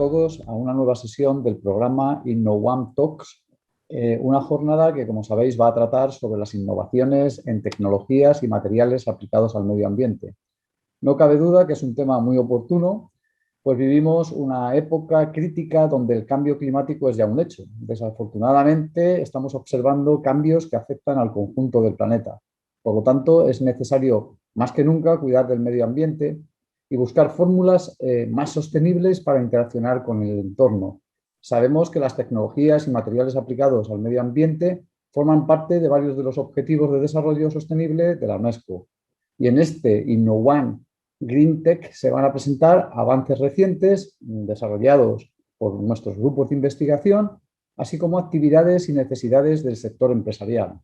todos a una nueva sesión del programa InnoOne Talks, una jornada que, como sabéis, va a tratar sobre las innovaciones en tecnologías y materiales aplicados al medio ambiente. No cabe duda que es un tema muy oportuno, pues vivimos una época crítica donde el cambio climático es ya un hecho. Desafortunadamente, estamos observando cambios que afectan al conjunto del planeta. Por lo tanto, es necesario más que nunca cuidar del medio ambiente y buscar fórmulas más sostenibles para interaccionar con el entorno. Sabemos que las tecnologías y materiales aplicados al medio ambiente forman parte de varios de los objetivos de desarrollo sostenible de la UNESCO. Y en este InnoOne Green Tech se van a presentar avances recientes desarrollados por nuestros grupos de investigación, así como actividades y necesidades del sector empresarial.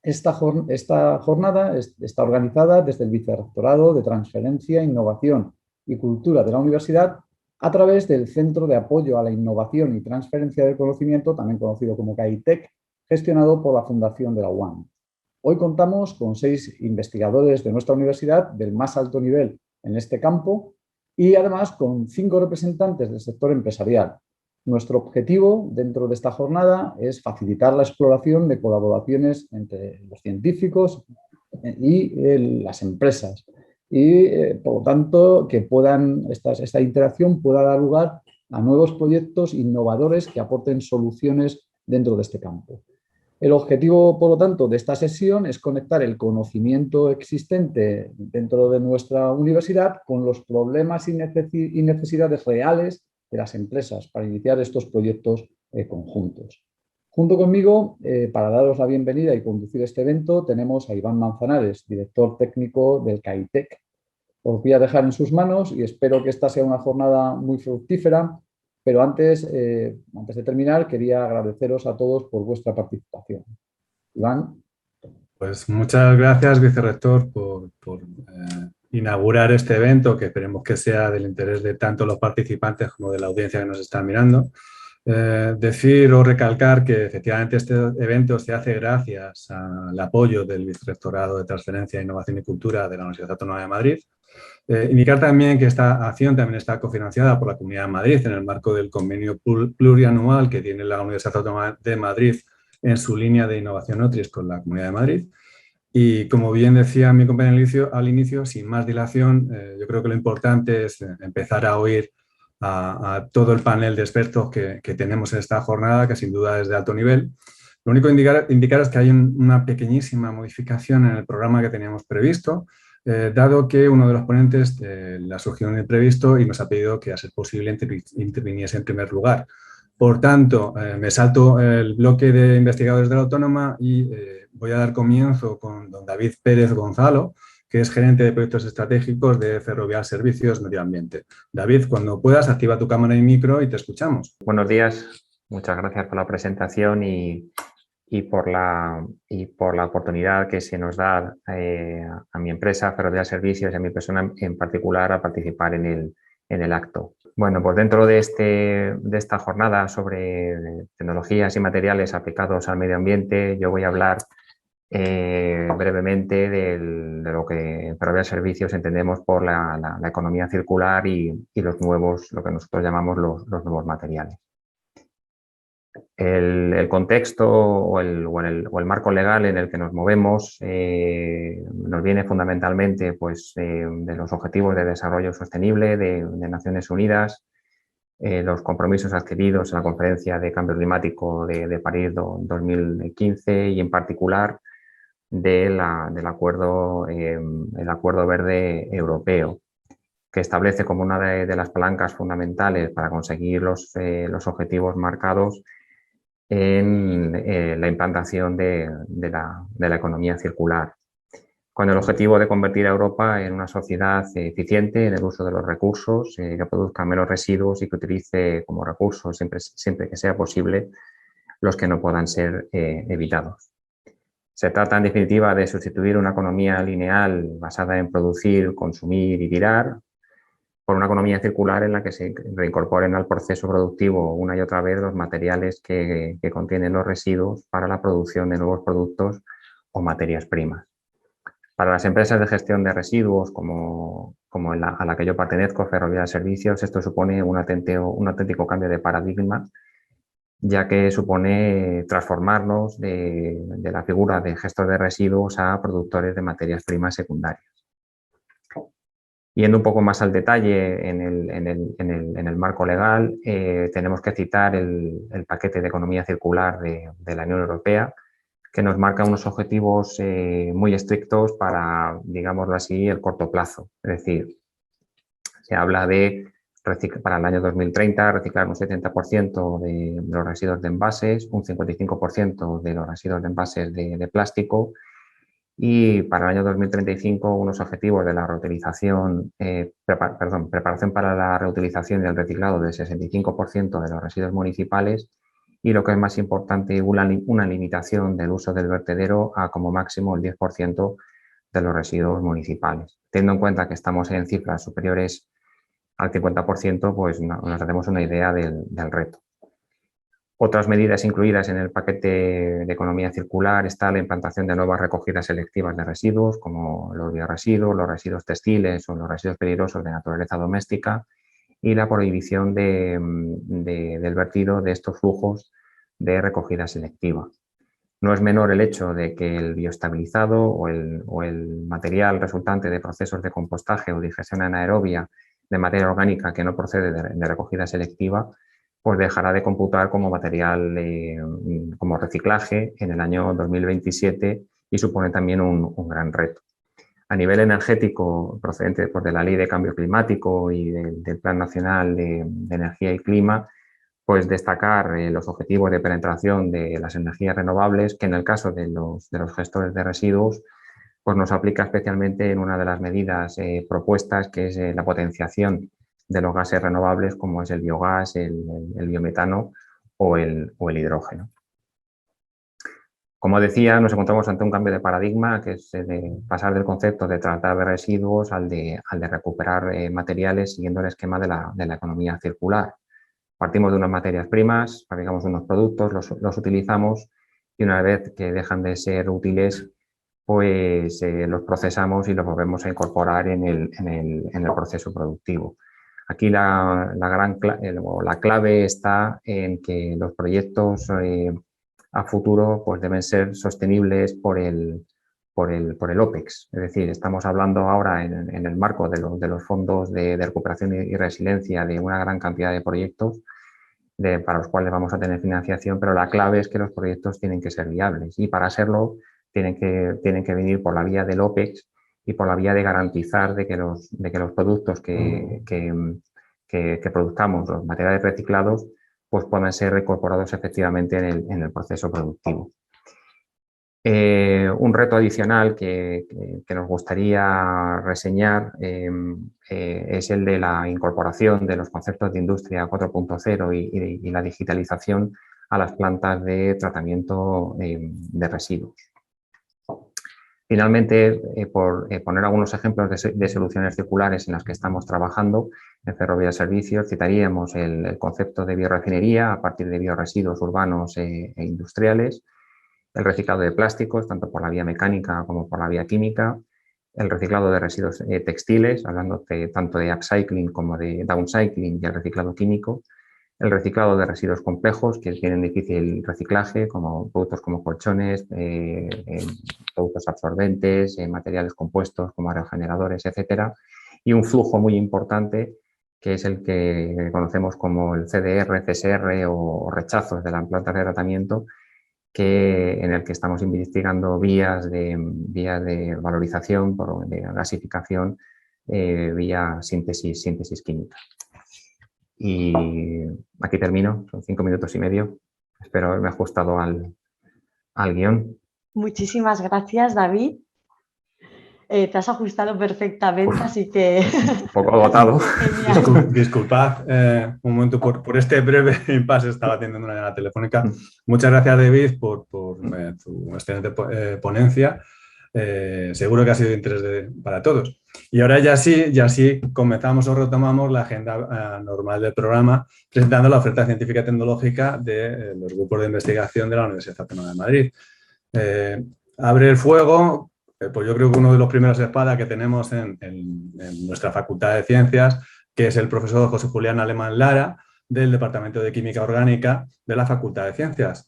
Esta jornada está organizada desde el Vicerrectorado de Transferencia, Innovación y Cultura de la Universidad a través del Centro de Apoyo a la Innovación y Transferencia del Conocimiento, también conocido como CAITEC, gestionado por la Fundación de la UAM. Hoy contamos con 6 investigadores de nuestra universidad del más alto nivel en este campo y además con 5 representantes del sector empresarial. Nuestro objetivo dentro de esta jornada es facilitar la exploración de colaboraciones entre los científicos y las empresas y, por lo tanto, que esta interacción pueda dar lugar a nuevos proyectos innovadores que aporten soluciones dentro de este campo. El objetivo, por lo tanto, de esta sesión es conectar el conocimiento existente dentro de nuestra universidad con los problemas y necesidades reales de las empresas para iniciar estos proyectos conjuntos. Junto conmigo, para daros la bienvenida y conducir este evento, tenemos a Iván Manzanares, director técnico del CAITEC. Os voy a dejar en sus manos y espero que esta sea una jornada muy fructífera, pero antes de terminar, quería agradeceros a todos por vuestra participación. Iván. Pues muchas gracias, vicerrector, por inaugurar este evento, que esperemos que sea del interés de tanto los participantes como de la audiencia que nos está mirando. Decir o recalcar que efectivamente este evento se hace gracias al apoyo del Vicerrectorado de Transferencia, Innovación y Cultura de la Universidad Autónoma de Madrid. Indicar también que esta acción también está cofinanciada por la Comunidad de Madrid en el marco del convenio plurianual que tiene la Universidad Autónoma de Madrid en su línea de innovación Notris con la Comunidad de Madrid. Y como bien decía mi compañero al inicio, sin más dilación, yo creo que lo importante es empezar a oír a todo el panel de expertos que tenemos en esta jornada, que sin duda es de alto nivel. Lo único que indicar es que hay una pequeñísima modificación en el programa que teníamos previsto, dado que uno de los ponentes le ha surgido un imprevisto y nos ha pedido que, a ser posible, interviniese en primer lugar. Por tanto, me salto el bloque de investigadores de la Autónoma y voy a dar comienzo con don David Pérez Gonzalo, que es gerente de proyectos estratégicos de Ferrovial Servicios Medio Ambiente. David, cuando puedas, activa tu cámara y micro y te escuchamos. Buenos días, muchas gracias por la presentación y por la oportunidad que se nos da a mi empresa Ferrovial Servicios y a mi persona en particular a participar en el acto. Bueno, pues dentro de esta jornada sobre tecnologías y materiales aplicados al medio ambiente, yo voy a hablar brevemente de lo que en Ferrovial Servicios entendemos por la economía circular y los nuevos, lo que nosotros llamamos los nuevos materiales. El contexto o el marco legal en el que nos movemos nos viene fundamentalmente pues, de los Objetivos de Desarrollo Sostenible de Naciones Unidas, los compromisos adquiridos en la Conferencia de Cambio Climático de París 2015 y en particular del Acuerdo Verde Europeo, que establece como una de las palancas fundamentales para conseguir los objetivos marcados en la implantación de la economía circular, con el objetivo de convertir a Europa en una sociedad eficiente en el uso de los recursos, que produzca menos residuos y que utilice como recursos, siempre que sea posible, los que no puedan ser evitados. Se trata, en definitiva, de sustituir una economía lineal basada en producir, consumir y tirar por una economía circular en la que se reincorporen al proceso productivo una y otra vez los materiales que contienen los residuos para la producción de nuevos productos o materias primas. Para las empresas de gestión de residuos como como a la que yo pertenezco, Ferrovial Servicios, esto supone un auténtico cambio de paradigma, ya que supone transformarnos de la figura de gestor de residuos a productores de materias primas secundarias. Yendo un poco más al detalle en el marco legal, tenemos que citar el paquete de economía circular de la Unión Europea, que nos marca unos objetivos muy estrictos para, digámoslo así, el corto plazo. Es decir, se habla de, para el año 2030, reciclar un 70% de los residuos de envases, un 55% de los residuos de envases de plástico, y para el año 2035 unos objetivos de la reutilización, preparación para la reutilización y el reciclado del 65% de los residuos municipales, y lo que es más importante, una limitación del uso del vertedero a como máximo el 10% de los residuos municipales. Teniendo en cuenta que estamos en cifras superiores al 50%, pues nos hacemos una idea del reto. Otras medidas incluidas en el paquete de economía circular está la implantación de nuevas recogidas selectivas de residuos, como los bioresiduos, los residuos textiles o los residuos peligrosos de naturaleza doméstica, y la prohibición del vertido de estos flujos de recogida selectiva. No es menor el hecho de que el bioestabilizado o el material resultante de procesos de compostaje o digestión anaerobia de materia orgánica que no procede de recogida selectiva, pues dejará de computar como material, como reciclaje en el año 2027, y supone también un gran reto. A nivel energético, procedente de la Ley de Cambio Climático y del Plan Nacional de Energía y Clima, pues destacar los objetivos de penetración de las energías renovables, que en el caso de los gestores de residuos, pues nos aplica especialmente en una de las medidas propuestas, que es la potenciación de los gases renovables, como es el biogás, el biometano o el hidrógeno. Como decía, nos encontramos ante un cambio de paradigma, que es de pasar del concepto de tratar de residuos al de recuperar materiales siguiendo el esquema de la economía circular. Partimos de unas materias primas, fabricamos unos productos, los utilizamos, y una vez que dejan de ser útiles, pues los procesamos y los volvemos a incorporar en el proceso productivo. Aquí la clave está en que los proyectos a futuro pues deben ser sostenibles por el OPEX. Es decir, estamos hablando ahora en el marco de los fondos de recuperación y resiliencia de una gran cantidad de proyectos para los cuales vamos a tener financiación, pero la clave es que los proyectos tienen que ser viables, y para serlo tienen que venir por la vía del OPEX y por la vía de garantizar de que los productos que produzcamos, los materiales reciclados, pues puedan ser reincorporados efectivamente en el proceso productivo. Un reto adicional que nos gustaría reseñar es el de la incorporación de los conceptos de Industria 4.0 y la digitalización a las plantas de tratamiento de residuos. Finalmente, por poner algunos ejemplos de soluciones circulares en las que estamos trabajando, en Ferrovial Servicios citaríamos el concepto de biorefinería a partir de bioresiduos urbanos e industriales, el reciclado de plásticos, tanto por la vía mecánica como por la vía química, el reciclado de residuos textiles, hablando tanto de upcycling como de downcycling, y el reciclado químico, el reciclado de residuos complejos que tienen difícil reciclaje, como productos como colchones, productos absorbentes, materiales compuestos como aerogeneradores, etcétera, y un flujo muy importante que es el que conocemos como el CDR, CSR o rechazos de las plantas de tratamiento, en el que estamos investigando vías de valorización, de gasificación, vía síntesis química. Y aquí termino, son 5 minutos y medio. Espero haberme ajustado al guión. Muchísimas gracias, David. Te has ajustado perfectamente, así que... Un poco agotado. Disculpad un momento por este breve impasse, estaba atendiendo una llamada telefónica. Muchas gracias, David, por tu excelente ponencia. Seguro que ha sido de interés para todos. Y ahora ya sí comenzamos o retomamos la agenda normal del programa, presentando la oferta científica y tecnológica de los grupos de investigación de la Universidad Autónoma de Madrid. Abre el fuego pues yo creo que uno de los primeros espadas que tenemos en nuestra Facultad de Ciencias, que es el profesor José Julián Alemán Lara, del Departamento de Química Orgánica de la Facultad de Ciencias.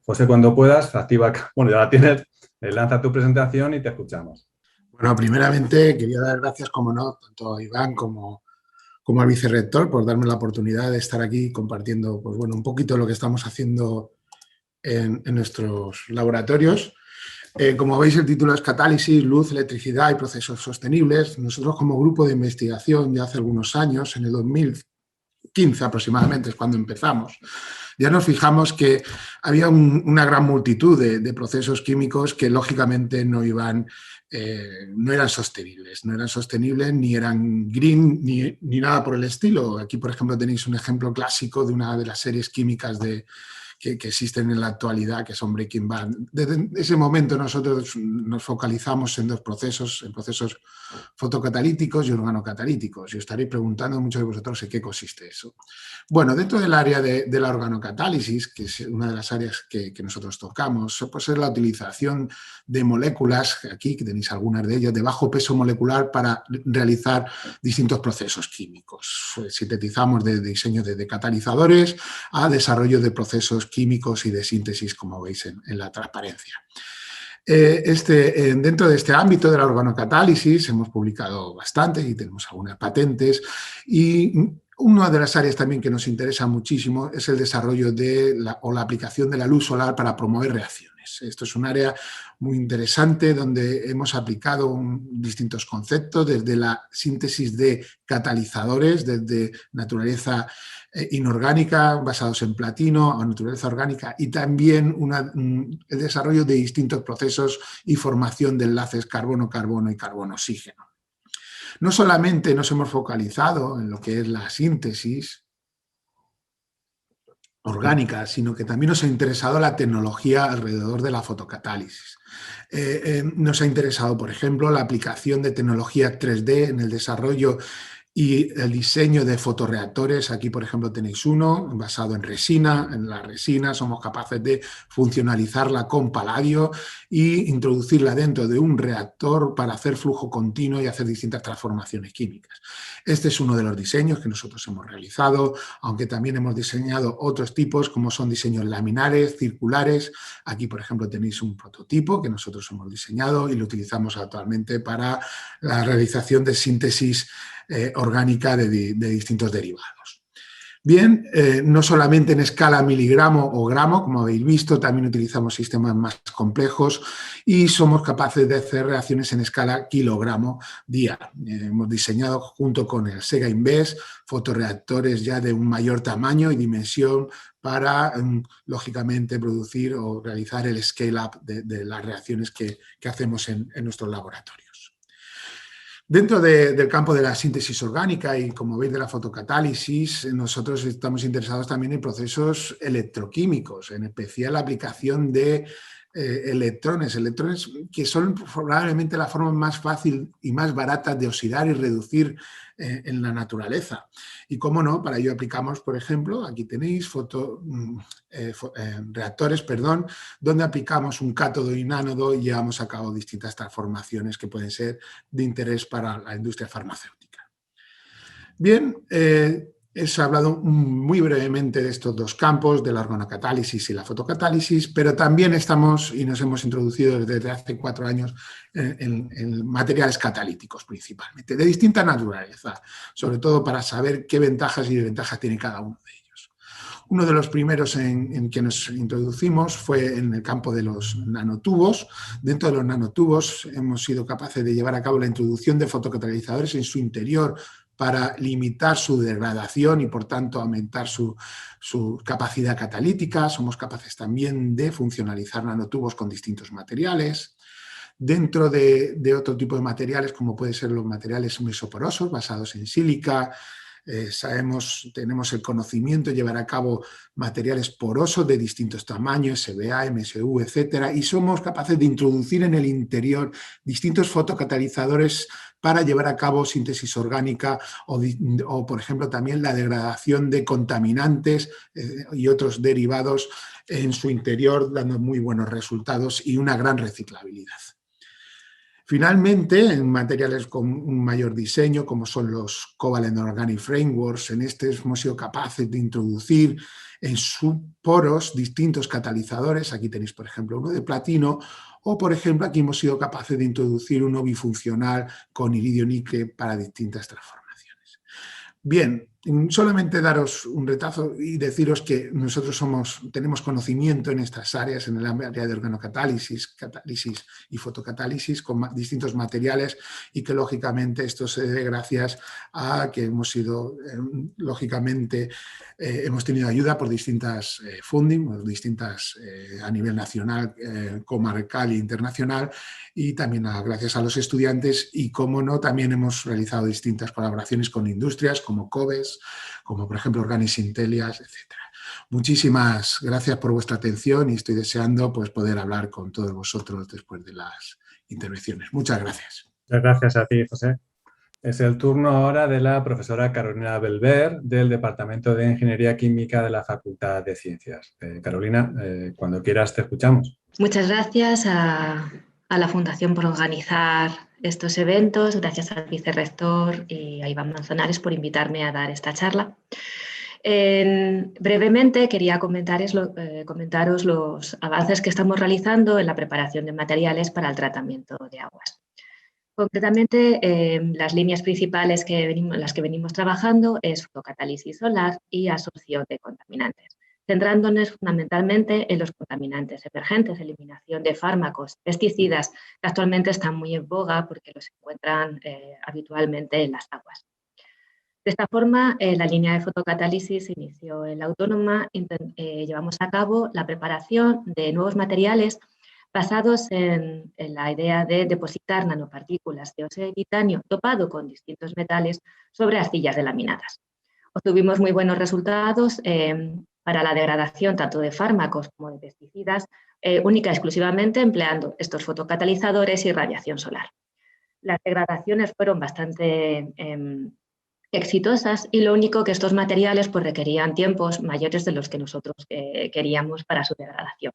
José, cuando puedas, activa, bueno, ya la tienes, lanza tu presentación y te escuchamos. Bueno, primeramente quería dar gracias, como no, tanto a Iván como al vicerrector por darme la oportunidad de estar aquí compartiendo, pues bueno, un poquito lo que estamos haciendo en nuestros laboratorios. Como veis, el título es Catálisis, Luz, Electricidad y Procesos Sostenibles. Nosotros, como grupo de investigación, ya hace algunos años, en el 2015 aproximadamente es cuando empezamos, ya nos fijamos que había una gran multitud de procesos químicos que lógicamente no eran sostenibles, ni eran green, ni nada por el estilo. Aquí, por ejemplo, tenéis un ejemplo clásico de una de las series químicas que existen en la actualidad, que son Breaking Bad. Desde ese momento nosotros nos focalizamos en dos procesos, en procesos fotocatalíticos y organocatalíticos. Y os estaréis preguntando muchos de vosotros en qué consiste eso. Bueno, dentro del área de la organocatálisis, que es una de las áreas que nosotros tocamos, pues es la utilización de moléculas, aquí que tenéis algunas de ellas, de bajo peso molecular para realizar distintos procesos químicos. Sintetizamos de diseño de catalizadores a desarrollo de procesos químicos y de síntesis, como veis en la transparencia. Dentro de este ámbito de la organocatálisis hemos publicado bastante y tenemos algunas patentes, y una de las áreas también que nos interesa muchísimo es el desarrollo o la aplicación de la luz solar para promover reacciones. Esto es un área muy interesante donde hemos aplicado distintos conceptos, desde la síntesis de catalizadores, desde naturaleza inorgánica basados en platino a naturaleza orgánica, y también el desarrollo de distintos procesos y formación de enlaces carbono-carbono y carbono-oxígeno. No solamente nos hemos focalizado en lo que es la síntesis orgánica, sino que también nos ha interesado la tecnología alrededor de la fotocatálisis. Nos ha interesado, por ejemplo, la aplicación de tecnología 3D en el desarrollo y el diseño de fotorreactores. Aquí, por ejemplo, tenéis uno basado en resina. En la resina somos capaces de funcionalizarla con paladio e introducirla dentro de un reactor para hacer flujo continuo y hacer distintas transformaciones químicas. Este es uno de los diseños que nosotros hemos realizado, aunque también hemos diseñado otros tipos, como son diseños laminares, circulares. Aquí, por ejemplo, tenéis un prototipo que nosotros hemos diseñado y lo utilizamos actualmente para la realización de síntesis orgánica de distintos derivados. Bien, no solamente en escala miligramo o gramo, como habéis visto, también utilizamos sistemas más complejos y somos capaces de hacer reacciones en escala kilogramo día. Hemos diseñado junto con el Sega Inves fotorreactores ya de un mayor tamaño y dimensión para, lógicamente, producir o realizar el scale-up de las reacciones que hacemos en nuestros laboratorios. Dentro del campo de la síntesis orgánica y, como veis, de la fotocatálisis, nosotros estamos interesados también en procesos electroquímicos, en especial la aplicación de electrones que son probablemente la forma más fácil y más barata de oxidar y reducir en la naturaleza. Y cómo no, para ello aplicamos, por ejemplo, aquí tenéis reactores, donde aplicamos un cátodo y un ánodo y llevamos a cabo distintas transformaciones que pueden ser de interés para la industria farmacéutica. Bien, he hablado muy brevemente de estos dos campos, de la organocatálisis y la fotocatálisis, pero también nos hemos introducido desde hace 4 años en materiales catalíticos principalmente, de distinta naturaleza, sobre todo para saber qué ventajas y desventajas tiene cada uno de ellos. Uno de los primeros en que nos introducimos fue en el campo de los nanotubos. Dentro de los nanotubos hemos sido capaces de llevar a cabo la introducción de fotocatalizadores en su interior para limitar su degradación y, por tanto, aumentar su capacidad catalítica. Somos capaces también de funcionalizar nanotubos con distintos materiales. Dentro de otro tipo de materiales, como pueden ser los materiales mesoporosos basados en sílica, tenemos el conocimiento de llevar a cabo materiales porosos de distintos tamaños, SBA, MSU, etcétera, y somos capaces de introducir en el interior distintos fotocatalizadores para llevar a cabo síntesis orgánica o, por ejemplo, también la degradación de contaminantes y otros derivados en su interior, dando muy buenos resultados y una gran reciclabilidad. Finalmente, en materiales con un mayor diseño, como son los Covalent Organic Frameworks, en este hemos sido capaces de introducir en sus poros distintos catalizadores. Aquí tenéis, por ejemplo, uno de platino, o, por ejemplo, aquí hemos sido capaces de introducir uno bifuncional con iridio-níquel para distintas transformaciones. Bien, solamente daros un retazo y deciros que nosotros tenemos conocimiento en estas áreas, en el área de organocatálisis, catálisis y fotocatálisis con distintos materiales, y que lógicamente esto se debe gracias a que hemos sido, lógicamente, hemos tenido ayuda por distintas funding, distintas a nivel nacional, comarcal e internacional, y también gracias a los estudiantes, y cómo no, también hemos realizado distintas colaboraciones con industrias como COBES, como por ejemplo Organis Intellias, etc. Muchísimas gracias por vuestra atención y estoy deseando pues, poder hablar con todos vosotros después de las intervenciones. Muchas gracias. Muchas gracias a ti, José. Es el turno ahora de la profesora Carolina Belver, del Departamento de Ingeniería Química de la Facultad de Ciencias. Carolina, cuando quieras te escuchamos. Muchas gracias a la Fundación por organizar estos eventos, gracias al vicerrector y a Iván Manzanares por invitarme a dar esta charla. Brevemente quería comentaros los avances que estamos realizando en la preparación de materiales para el tratamiento de aguas. Concretamente, las líneas principales las que venimos trabajando es fotocatálisis solar y absorción de contaminantes, centrándonos fundamentalmente en los contaminantes emergentes, eliminación de fármacos, pesticidas, que actualmente están muy en boga porque los encuentran habitualmente en las aguas. De esta forma, la línea de fotocatálisis se inició en la Autónoma. Llevamos a cabo la preparación de nuevos materiales basados en la idea de depositar nanopartículas de óxido de titanio dopado con distintos metales sobre arcillas delaminadas. Obtuvimos muy buenos resultados para la degradación tanto de fármacos como de pesticidas, única y exclusivamente empleando estos fotocatalizadores y radiación solar. Las degradaciones fueron bastante exitosas y lo único que estos materiales pues, requerían tiempos mayores de los que nosotros queríamos para su degradación.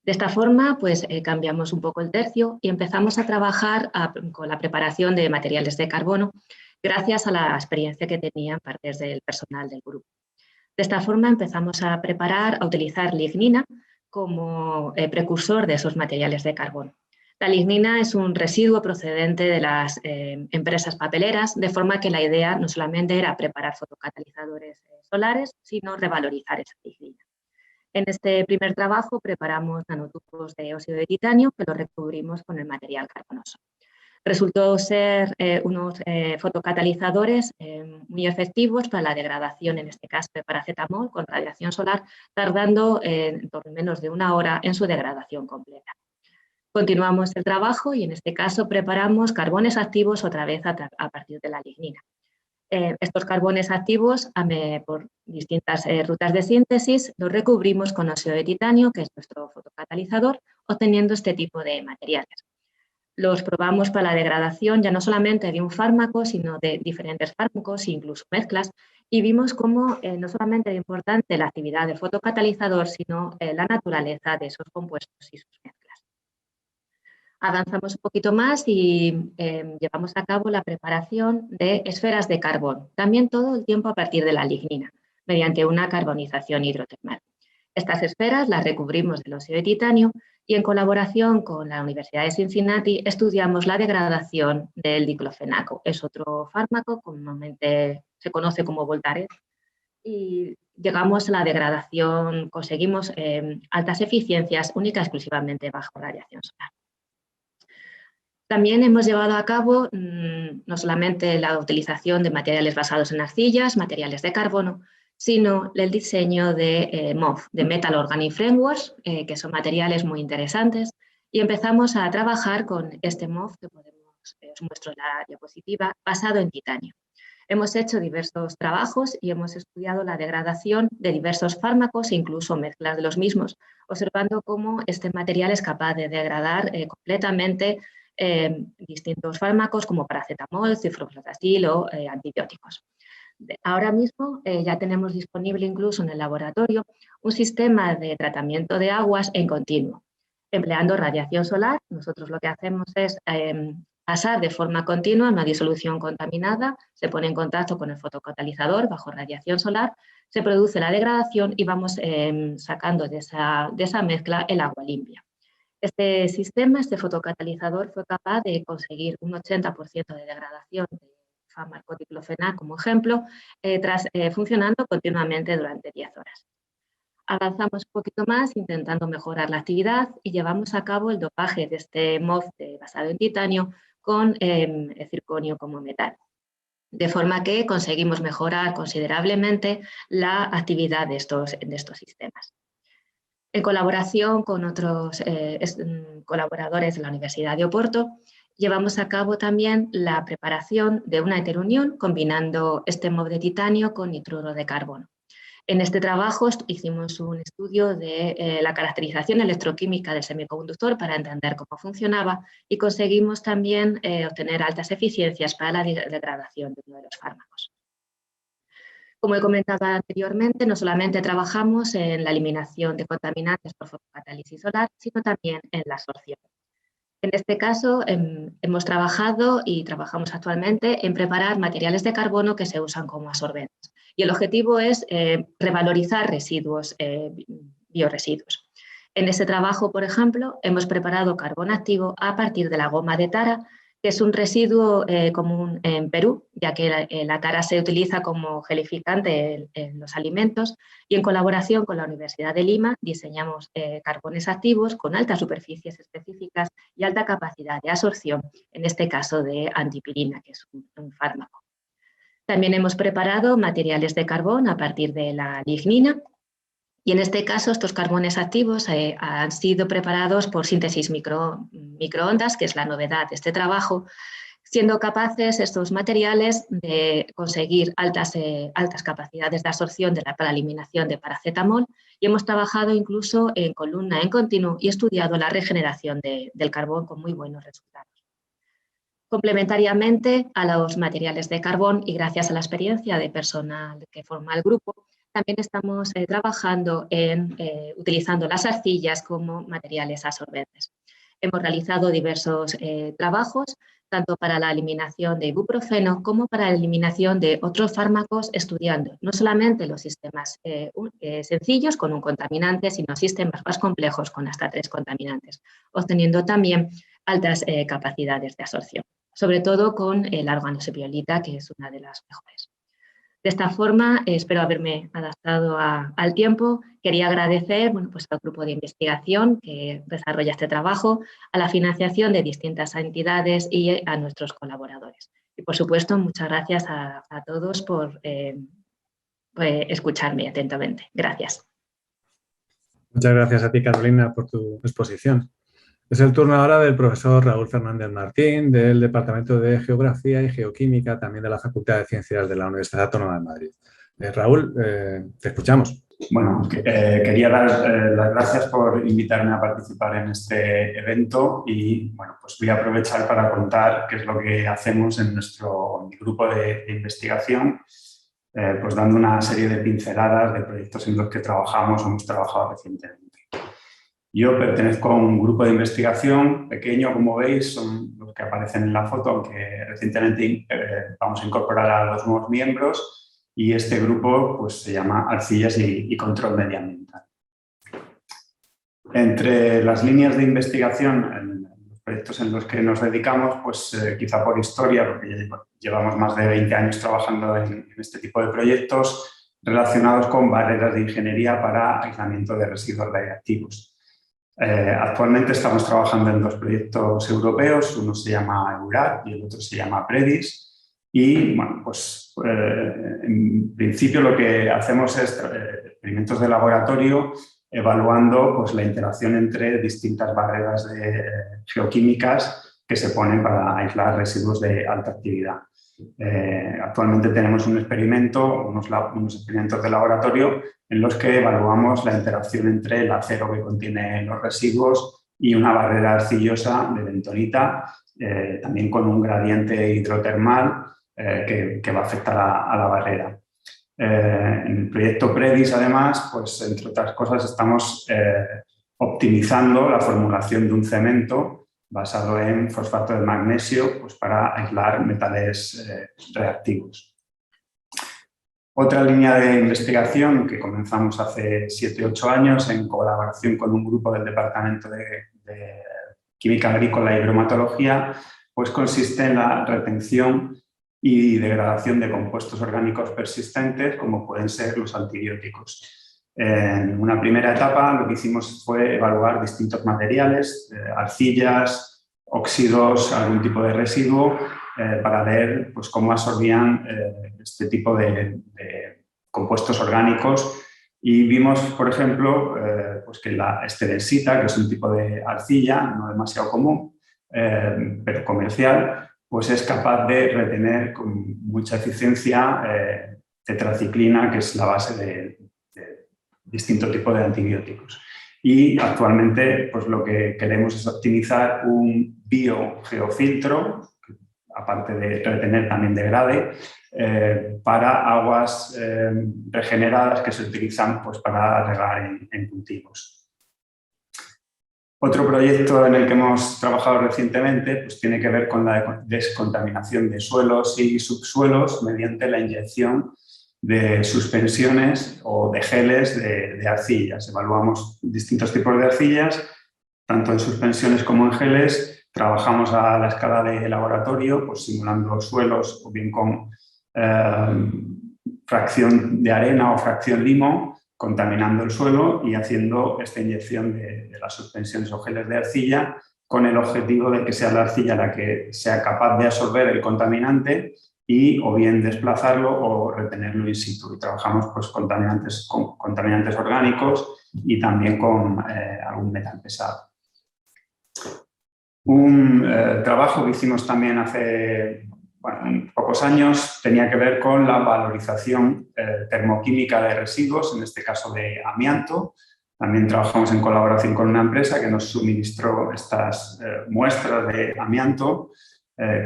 De esta forma, pues cambiamos un poco el tercio y empezamos a trabajar con la preparación de materiales de carbono gracias a la experiencia que tenían partes del personal del grupo. De esta forma empezamos a utilizar lignina como precursor de esos materiales de carbono. La lignina es un residuo procedente de las empresas papeleras, de forma que la idea no solamente era preparar fotocatalizadores solares, sino revalorizar esa lignina. En este primer trabajo preparamos nanotubos de óxido de titanio que los recubrimos con el material carbonoso. Resultó ser unos fotocatalizadores muy efectivos para la degradación, en este caso de paracetamol con radiación solar, tardando en torno a menos de 1 hora en su degradación completa. Continuamos el trabajo y en este caso preparamos carbones activos otra vez a partir de la lignina. Estos carbones activos, por distintas rutas de síntesis, los recubrimos con óxido de titanio, que es nuestro fotocatalizador, obteniendo este tipo de materiales. Los probamos para la degradación ya no solamente de un fármaco, sino de diferentes fármacos, incluso mezclas, y vimos cómo no solamente era importante la actividad del fotocatalizador, sino la naturaleza de esos compuestos y sus mezclas. Avanzamos un poquito más y llevamos a cabo la preparación de esferas de carbón, también todo el tiempo a partir de la lignina, mediante una carbonización hidrotermal. Estas esferas las recubrimos del óxido de titanio y en colaboración con la Universidad de Cincinnati estudiamos la degradación del diclofenaco. Es otro fármaco, comúnmente se conoce como Voltaren, y llegamos a la degradación, conseguimos altas eficiencias única y exclusivamente bajo radiación solar. También hemos llevado a cabo no solamente la utilización de materiales basados en arcillas, materiales de carbono, sino el diseño de MOF, de Metal Organic Frameworks, que son materiales muy interesantes, y empezamos a trabajar con este MOF, que os muestro la diapositiva, basado en titanio. Hemos hecho diversos trabajos y hemos estudiado la degradación de diversos fármacos e incluso mezclas de los mismos, observando cómo este material es capaz de degradar completamente distintos fármacos como paracetamol, ciprofloxacin o antibióticos. Ahora mismo ya tenemos disponible incluso en el laboratorio un sistema de tratamiento de aguas en continuo. Empleando radiación solar, nosotros lo que hacemos es pasar de forma continua una disolución contaminada, se pone en contacto con el fotocatalizador bajo radiación solar, se produce la degradación y vamos sacando de esa mezcla el agua limpia. Este sistema, este fotocatalizador, fue capaz de conseguir un 80% de degradación de fármaco diclofenac, como ejemplo, funcionando continuamente durante 10 horas. Avanzamos un poquito más intentando mejorar la actividad y llevamos a cabo el dopaje de este MOF basado en titanio con circonio como metal. De forma que conseguimos mejorar considerablemente la actividad de estos sistemas. En colaboración con otros colaboradores de la Universidad de Oporto, llevamos a cabo también la preparación de una heterunión combinando este MOF de titanio con nitruro de carbono. En este trabajo hicimos un estudio de la caracterización electroquímica del semiconductor para entender cómo funcionaba y conseguimos también obtener altas eficiencias para la degradación de uno de los fármacos. Como he comentado anteriormente, no solamente trabajamos en la eliminación de contaminantes por fotocatálisis solar, sino también en la absorción. En este caso, hemos trabajado y trabajamos actualmente en preparar materiales de carbono que se usan como absorbentes. Y el objetivo es revalorizar residuos, bioresiduos. En ese trabajo, por ejemplo, hemos preparado carbón activo a partir de la goma de tara, que es un residuo común en Perú, ya que la tara se utiliza como gelificante en los alimentos, y en colaboración con la Universidad de Lima diseñamos carbones activos con altas superficies específicas y alta capacidad de absorción, en este caso de antipirina, que es un fármaco. También hemos preparado materiales de carbón a partir de la lignina, y en este caso estos carbones activos han sido preparados por síntesis microondas, que es la novedad de este trabajo, siendo capaces estos materiales de conseguir altas capacidades de absorción para la eliminación de paracetamol, y hemos trabajado incluso en columna en continuo y estudiado la regeneración del carbón con muy buenos resultados. Complementariamente a los materiales de carbón y gracias a la experiencia de personal que forma el grupo, también estamos trabajando en utilizando las arcillas como materiales absorbentes. Hemos realizado diversos trabajos, tanto para la eliminación de ibuprofeno como para la eliminación de otros fármacos, estudiando no solamente los sistemas sencillos con un contaminante, sino sistemas más complejos con hasta 3 contaminantes, obteniendo también altas capacidades de absorción, sobre todo con el arganosepiolita, que es una de las mejores. De esta forma, espero haberme adaptado al tiempo. Quería agradecer al grupo de investigación que desarrolla este trabajo, a la financiación de distintas entidades y a nuestros colaboradores. Y, por supuesto, muchas gracias a todos por escucharme atentamente. Gracias. Muchas gracias a ti, Carolina, por tu exposición. Es el turno ahora del profesor Raúl Fernández Martín, del Departamento de Geografía y Geoquímica, también de la Facultad de Ciencias de la Universidad Autónoma de Madrid. Raúl, te escuchamos. Bueno, quería dar las gracias por invitarme a participar en este evento y bueno, pues voy a aprovechar para contar qué es lo que hacemos en mi grupo de investigación, pues dando una serie de pinceladas de proyectos en los que trabajamos o hemos trabajado recientemente. Yo pertenezco a un grupo de investigación pequeño, como veis, son los que aparecen en la foto, aunque recientemente vamos a incorporar a 2 nuevos miembros y este grupo pues, se llama Arcillas y Control Medioambiental. Entre las líneas de investigación, en los proyectos en los que nos dedicamos, pues quizá por historia, porque llevamos más de 20 años trabajando en este tipo de proyectos relacionados con barreras de ingeniería para aislamiento de residuos radiactivos. Actualmente estamos trabajando en 2 proyectos europeos, uno se llama EURAT y el otro se llama PREDIS y bueno, pues en principio lo que hacemos es experimentos de laboratorio evaluando pues, la interacción entre distintas barreras geoquímicas que se ponen para aislar residuos de alta actividad. Actualmente tenemos un experimento, unos experimentos de laboratorio en los que evaluamos la interacción entre el acero que contiene los residuos y una barrera arcillosa de bentonita, también con un gradiente hidrotermal que va a afectar a la barrera. En el proyecto PREDIS, además, pues entre otras cosas, estamos optimizando la formulación de un cemento basado en fosfato de magnesio, pues para aislar metales reactivos. Otra línea de investigación que comenzamos hace 7 u 8 años en colaboración con un grupo del Departamento de Química Agrícola y Bromatología, pues consiste en la retención y degradación de compuestos orgánicos persistentes, como pueden ser los antibióticos. En una primera etapa lo que hicimos fue evaluar distintos materiales, arcillas, óxidos, algún tipo de residuo, para ver pues, cómo absorbían este tipo de compuestos orgánicos, y vimos, por ejemplo, pues que la esterersita, que es un tipo de arcilla no demasiado común, pero comercial, pues es capaz de retener con mucha eficiencia tetraciclina, que es la base de distintos tipos de antibióticos. Y actualmente pues lo que queremos es optimizar un biogeofiltro, aparte de retener también degrade, para aguas regeneradas que se utilizan pues, para regar en cultivos. Otro proyecto en el que hemos trabajado recientemente pues, tiene que ver con la descontaminación de suelos y subsuelos mediante la inyección de suspensiones o de geles de arcillas. Evaluamos distintos tipos de arcillas, tanto en suspensiones como en geles. Trabajamos a la escala de laboratorio, pues, simulando suelos o bien con fracción de arena o fracción limo, contaminando el suelo y haciendo esta inyección de las suspensiones o geles de arcilla con el objetivo de que sea la arcilla la que sea capaz de absorber el contaminante y o bien desplazarlo o retenerlo in situ. Y trabajamos pues, con contaminantes orgánicos y también con algún metal pesado. Un trabajo que hicimos también hace pocos años tenía que ver con la valorización termoquímica de residuos, en este caso de amianto. También trabajamos en colaboración con una empresa que nos suministró estas muestras de amianto.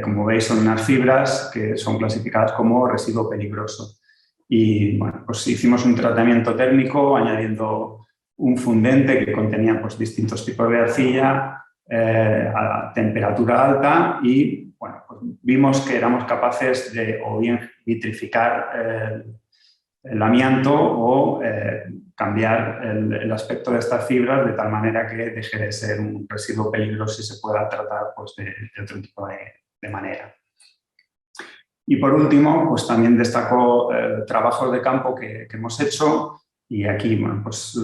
Como veis, son unas fibras que son clasificadas como residuo peligroso. Y bueno, pues hicimos un tratamiento térmico añadiendo un fundente que contenía pues, distintos tipos de arcilla a temperatura alta y bueno, pues vimos que éramos capaces de o bien vitrificar el amianto o cambiar el aspecto de estas fibras de tal manera que deje de ser un residuo peligroso y se pueda tratar pues, de otro tipo de manera. Y por último, pues también destaco trabajos de campo que hemos hecho y aquí bueno, pues,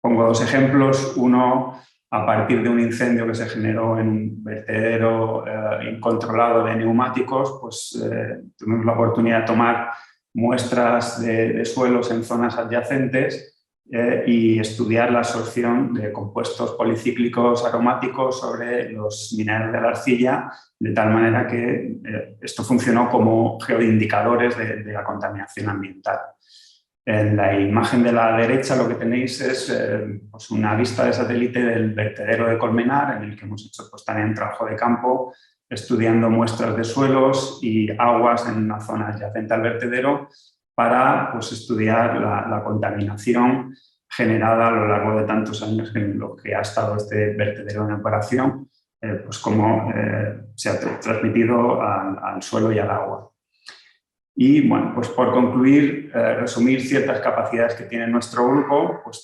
pongo 2 ejemplos. Uno, a partir de un incendio que se generó en un vertedero incontrolado de neumáticos, pues tuvimos la oportunidad de tomar muestras de suelos en zonas adyacentes y estudiar la absorción de compuestos policíclicos aromáticos sobre los minerales de la arcilla, de tal manera que esto funcionó como geoindicadores de la contaminación ambiental. En la imagen de la derecha lo que tenéis es pues una vista de satélite del vertedero de Colmenar, en el que hemos hecho pues, también trabajo de campo, estudiando muestras de suelos y aguas en una zona adyacente al vertedero para pues, estudiar la contaminación generada a lo largo de tantos años en lo que ha estado este vertedero en operación, pues cómo se ha transmitido al suelo y al agua. Y bueno, pues por concluir, resumir ciertas capacidades que tiene nuestro grupo, pues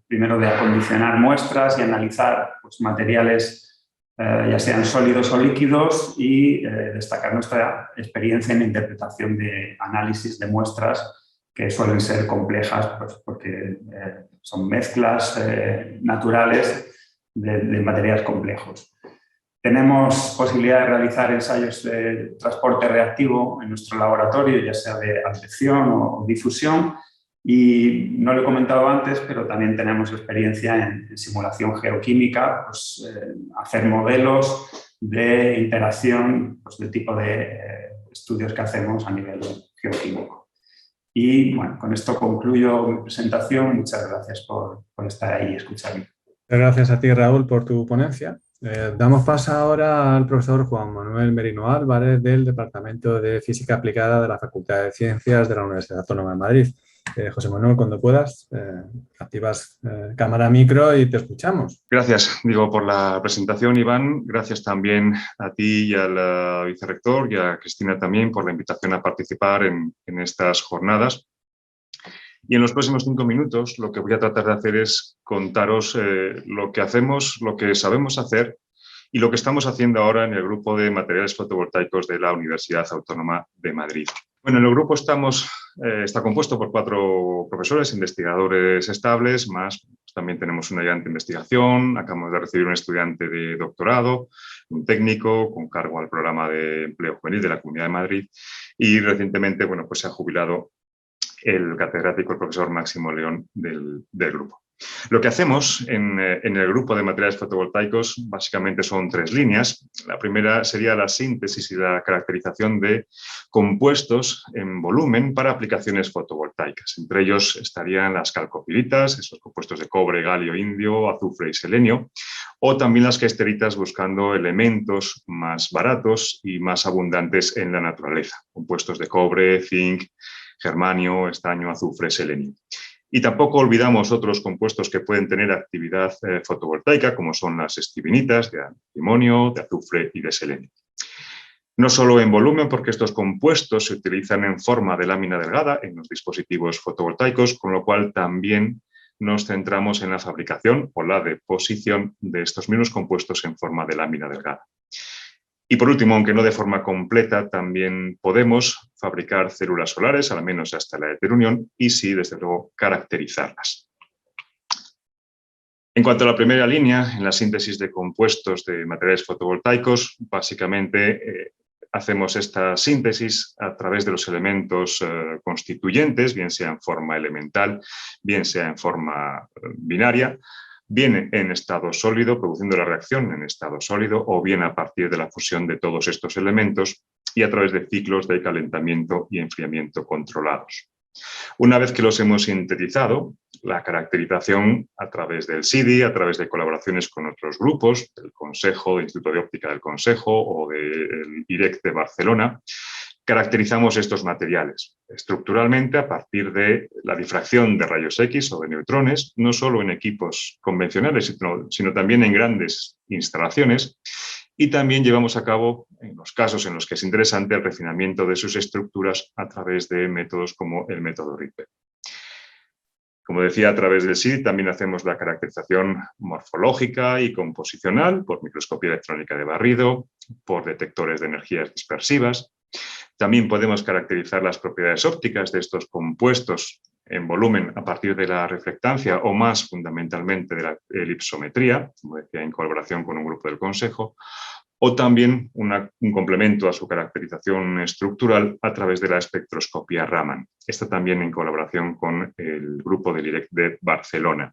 primero de acondicionar muestras y analizar pues, materiales ya sean sólidos o líquidos y destacar nuestra experiencia en la interpretación de análisis de muestras que suelen ser complejas pues, porque son mezclas naturales de materiales complejos. Tenemos posibilidad de realizar ensayos de transporte reactivo en nuestro laboratorio, ya sea de advección o difusión, y no lo he comentado antes, pero también tenemos experiencia en simulación geoquímica, pues, hacer modelos de interacción pues, del tipo de estudios que hacemos a nivel geoquímico. Y bueno, con esto concluyo mi presentación. Muchas gracias por estar ahí y escucharme. Gracias a ti, Raúl, por tu ponencia. Damos paso ahora al profesor Juan Manuel Merino Álvarez del Departamento de Física Aplicada de la Facultad de Ciencias de la Universidad Autónoma de Madrid. José Manuel, cuando puedas, activas cámara, micro y te escuchamos. Gracias, digo, por la presentación, Iván. Gracias también a ti y al vicerrector y a Cristina también por la invitación a participar en estas jornadas. Y en los próximos 5 minutos lo que voy a tratar de hacer es contaros lo que hacemos, lo que sabemos hacer y lo que estamos haciendo ahora en el grupo de materiales fotovoltaicos de la Universidad Autónoma de Madrid. Bueno, el grupo está compuesto por 4 profesores, investigadores estables, más también tenemos un ayudante de investigación, acabamos de recibir un estudiante de doctorado, un técnico con cargo al programa de empleo juvenil de la Comunidad de Madrid y recientemente, bueno, pues se ha jubilado el catedrático, el profesor Máximo León del grupo. Lo que hacemos en el grupo de materiales fotovoltaicos básicamente son 3 líneas. La primera sería la síntesis y la caracterización de compuestos en volumen para aplicaciones fotovoltaicas. Entre ellos estarían las calcopiritas, esos compuestos de cobre, galio, indio, azufre y selenio, o también las gesteritas buscando elementos más baratos y más abundantes en la naturaleza, compuestos de cobre, zinc, germanio, estaño, azufre, selenio. Y tampoco olvidamos otros compuestos que pueden tener actividad fotovoltaica, como son las estibinitas de antimonio, de azufre y de selenio. No solo en volumen, porque estos compuestos se utilizan en forma de lámina delgada en los dispositivos fotovoltaicos, con lo cual también nos centramos en la fabricación o la deposición de estos mismos compuestos en forma de lámina delgada. Y por último, aunque no de forma completa, también podemos fabricar células solares, al menos hasta la heterunión, y sí, desde luego, caracterizarlas. En cuanto a la primera línea, en la síntesis de compuestos de materiales fotovoltaicos, básicamente hacemos esta síntesis a través de los elementos constituyentes, bien sea en forma elemental, bien sea en forma binaria, bien en estado sólido, produciendo la reacción en estado sólido, o bien a partir de la fusión de todos estos elementos y a través de ciclos de calentamiento y enfriamiento controlados. Una vez que los hemos sintetizado, la caracterización a través del SIDI, a través de colaboraciones con otros grupos, del Consejo, del Instituto de Óptica del Consejo o del IREC de Barcelona, caracterizamos estos materiales estructuralmente a partir de la difracción de rayos X o de neutrones, no solo en equipos convencionales, sino también en grandes instalaciones, y también llevamos a cabo, en los casos en los que es interesante, el refinamiento de sus estructuras a través de métodos como el método Ripper. Como decía, a través del SID también hacemos la caracterización morfológica y composicional por microscopía electrónica de barrido, por detectores de energías dispersivas. También podemos caracterizar las propiedades ópticas de estos compuestos en volumen a partir de la reflectancia o más fundamentalmente de la elipsometría, como decía, en colaboración con un grupo del Consejo, o también un complemento a su caracterización estructural a través de la espectroscopía Raman. Esta también en colaboración con el grupo del IREC de Barcelona.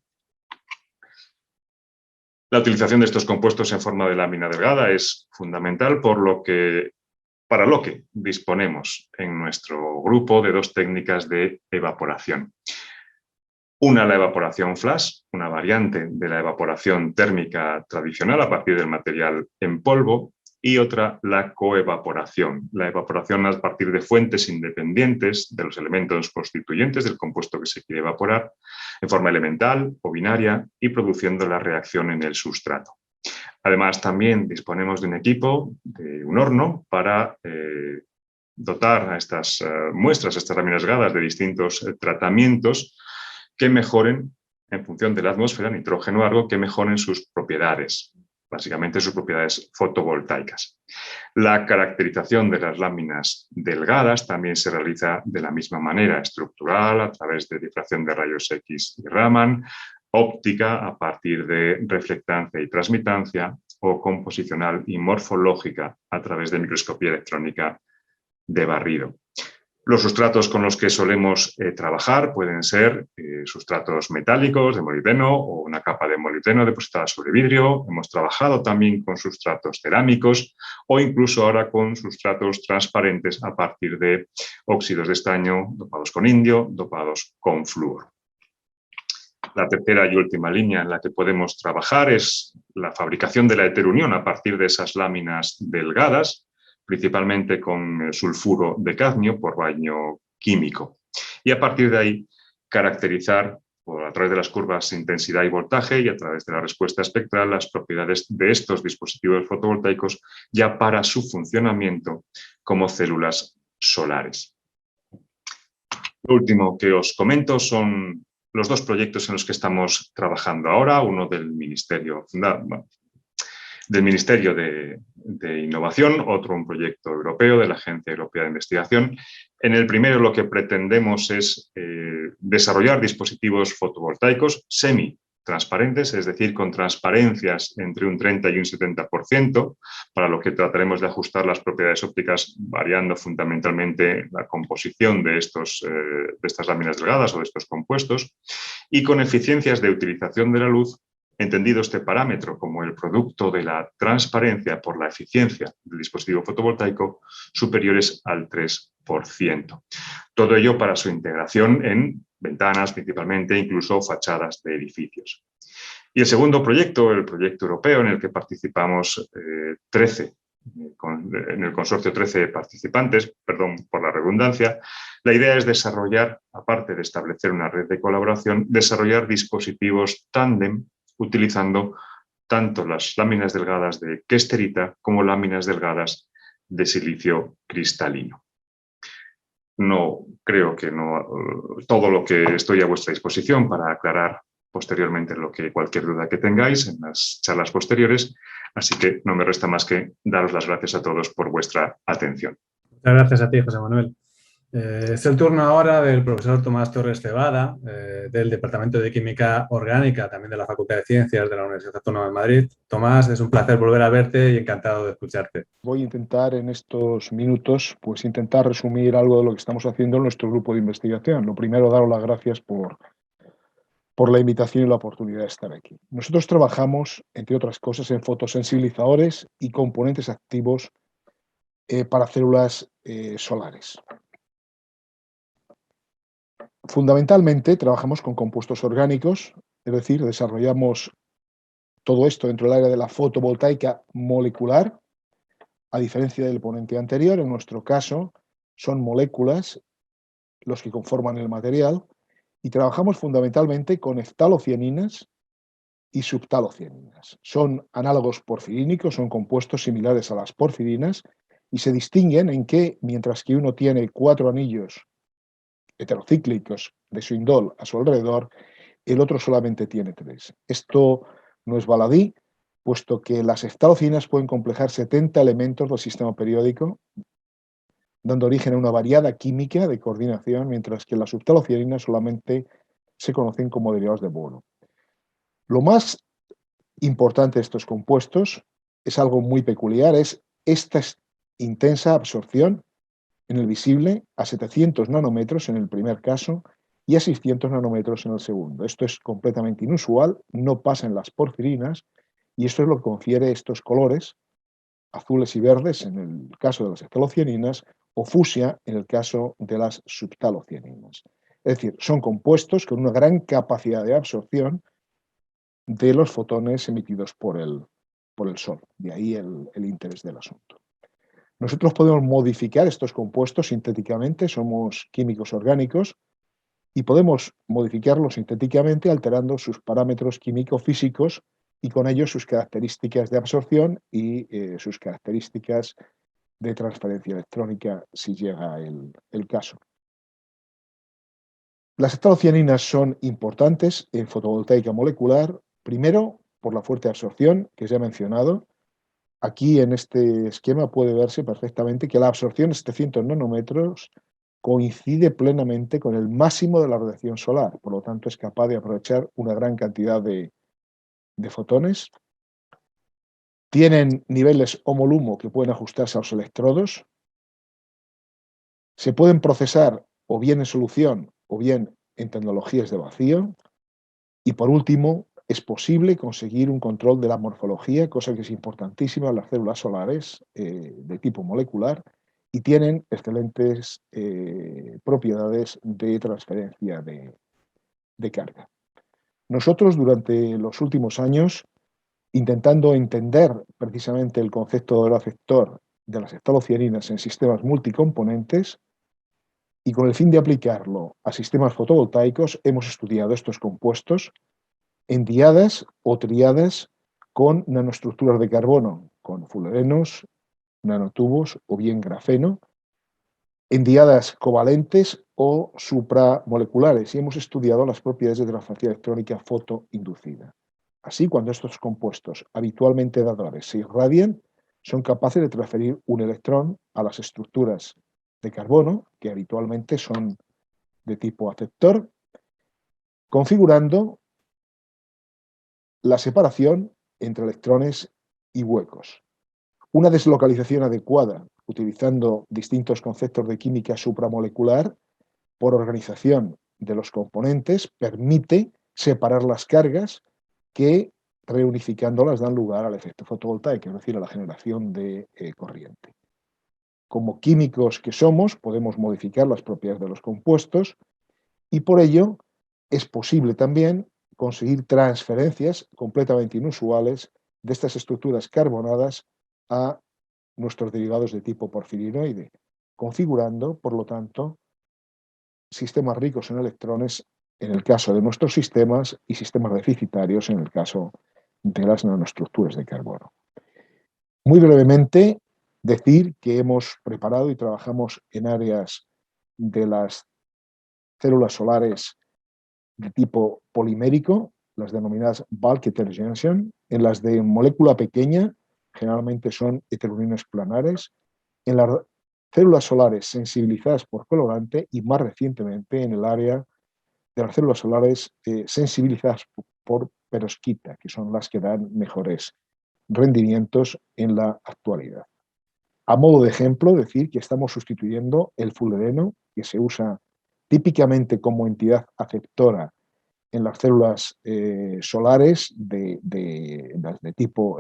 La utilización de estos compuestos en forma de lámina delgada es fundamental para lo que disponemos en nuestro grupo de 2 técnicas de evaporación. Una, la evaporación flash, una variante de la evaporación térmica tradicional a partir del material en polvo, y otra, la coevaporación, la evaporación a partir de fuentes independientes de los elementos constituyentes del compuesto que se quiere evaporar, en forma elemental o binaria y produciendo la reacción en el sustrato. Además, también disponemos de un equipo, de un horno, para dotar a estas muestras, a estas láminas delgadas de distintos tratamientos que mejoren, en función de la atmósfera, nitrógeno, algo que mejoren sus propiedades, básicamente sus propiedades fotovoltaicas. La caracterización de las láminas delgadas también se realiza de la misma manera, estructural, a través de difracción de rayos X y Raman, óptica a partir de reflectancia y transmitancia, o composicional y morfológica a través de microscopía electrónica de barrido. Los sustratos con los que solemos trabajar pueden ser sustratos metálicos de molibdeno o una capa de molibdeno depositada sobre vidrio. Hemos trabajado también con sustratos cerámicos o incluso ahora con sustratos transparentes a partir de óxidos de estaño dopados con indio, dopados con flúor. La tercera y última línea en la que podemos trabajar es la fabricación de la heterunión a partir de esas láminas delgadas, principalmente con sulfuro de cadmio por baño químico. Y a partir de ahí caracterizar a través de las curvas intensidad y voltaje y a través de la respuesta espectral las propiedades de estos dispositivos fotovoltaicos ya para su funcionamiento como células solares. Lo último que os comento son los dos proyectos en los que estamos trabajando ahora, uno del Ministerio de Innovación, otro un proyecto europeo de la Agencia Europea de Investigación. En el primero lo que pretendemos es desarrollar dispositivos fotovoltaicos semi-transparentes, es decir, con transparencias entre un 30 y un 70%, para lo que trataremos de ajustar las propiedades ópticas variando fundamentalmente la composición de estas láminas delgadas o de estos compuestos, y con eficiencias de utilización de la luz, entendido este parámetro como el producto de la transparencia por la eficiencia del dispositivo fotovoltaico superiores al 3%. Todo ello para su integración en ventanas, principalmente, incluso fachadas de edificios. Y el segundo proyecto, el proyecto europeo en el que participamos 13, en el consorcio 13 participantes, perdón por la redundancia, la idea es desarrollar, aparte de establecer una red de colaboración, desarrollar dispositivos tándem utilizando tanto las láminas delgadas de kesterita como láminas delgadas de silicio cristalino. No creo que todo lo que estoy a vuestra disposición para aclarar posteriormente cualquier duda que tengáis en las charlas posteriores, así que no me resta más que daros las gracias a todos por vuestra atención. Muchas gracias a ti, José Manuel. Es el turno ahora del profesor Tomás Torres Cebada, del Departamento de Química Orgánica, también de la Facultad de Ciencias de la Universidad Autónoma de Madrid. Tomás, es un placer volver a verte y encantado de escucharte. Voy a intentar en estos minutos, pues intentar resumir algo de lo que estamos haciendo en nuestro grupo de investigación. Lo primero, daros las gracias por la invitación y la oportunidad de estar aquí. Nosotros trabajamos, entre otras cosas, en fotosensibilizadores y componentes activos para células solares. Fundamentalmente trabajamos con compuestos orgánicos, es decir, desarrollamos todo esto dentro del área de la fotovoltaica molecular. A diferencia del ponente anterior, en nuestro caso son moléculas los que conforman el material y trabajamos fundamentalmente con ftalocianinas y subtalocianinas. Son análogos porfirínicos, son compuestos similares a las porfirinas y se distinguen en que, mientras que uno tiene 4 anillos heterocíclicos de su indol a su alrededor, el otro solamente tiene 3. Esto no es baladí, puesto que las ftalocinas pueden complejar 70 elementos del sistema periódico, dando origen a una variada química de coordinación, mientras que las subtalocianinas solamente se conocen como derivados de bono. Lo más importante de estos compuestos es algo muy peculiar, es esta intensa absorción en el visible a 700 nanómetros en el primer caso y a 600 nanómetros en el segundo. Esto es completamente inusual, no pasa en las porfirinas y esto es lo que confiere estos colores azules y verdes en el caso de las ftalocianinas o fucsia en el caso de las subtalocianinas. Es decir, son compuestos con una gran capacidad de absorción de los fotones emitidos por el Sol. De ahí el interés del asunto. Nosotros podemos modificar estos compuestos sintéticamente, somos químicos orgánicos, y podemos modificarlos sintéticamente alterando sus parámetros químico-físicos y con ellos sus características de absorción y sus características de transferencia electrónica si llega el caso. Las ftalocianinas son importantes en fotovoltaica molecular, primero por la fuerte absorción que ya he mencionado. Aquí en este esquema puede verse perfectamente que la absorción de 700 nanómetros coincide plenamente con el máximo de la radiación solar, por lo tanto es capaz de aprovechar una gran cantidad de fotones. Tienen niveles homo-lumo que pueden ajustarse a los electrodos. Se pueden procesar o bien en solución o bien en tecnologías de vacío. Y por último, es posible conseguir un control de la morfología, cosa que es importantísima en las células solares de tipo molecular y tienen excelentes propiedades de transferencia de carga. Nosotros durante los últimos años, intentando entender precisamente el concepto del receptor de las ftalocianinas en sistemas multicomponentes, y con el fin de aplicarlo a sistemas fotovoltaicos hemos estudiado estos compuestos en diadas o triadas con nanoestructuras de carbono, con fullerenos, nanotubos o bien grafeno, en diadas covalentes o supramoleculares, y hemos estudiado las propiedades de transferencia electrónica fotoinducida. Así, cuando estos compuestos habitualmente dadores se irradian, son capaces de transferir un electrón a las estructuras de carbono, que habitualmente son de tipo aceptor, configurando la separación entre electrones y huecos. Una deslocalización adecuada, utilizando distintos conceptos de química supramolecular, por organización de los componentes, permite separar las cargas que, reunificándolas, dan lugar al efecto fotovoltaico, es decir, a la generación de corriente. Como químicos que somos, podemos modificar las propiedades de los compuestos y por ello es posible también conseguir transferencias completamente inusuales de estas estructuras carbonadas a nuestros derivados de tipo porfirinoide, configurando, por lo tanto, sistemas ricos en electrones en el caso de nuestros sistemas y sistemas deficitarios en el caso de las nanoestructuras de carbono. Muy brevemente, decir que hemos preparado y trabajamos en áreas de las células solares de tipo polimérico, las denominadas bulk heterogeneation, en las de molécula pequeña, generalmente son heterogéneos planares, en las células solares sensibilizadas por colorante y más recientemente en el área de las células solares sensibilizadas por perovskita, que son las que dan mejores rendimientos en la actualidad. A modo de ejemplo, decir que estamos sustituyendo el fullereno, que se usa típicamente como entidad aceptora en las células solares las de tipo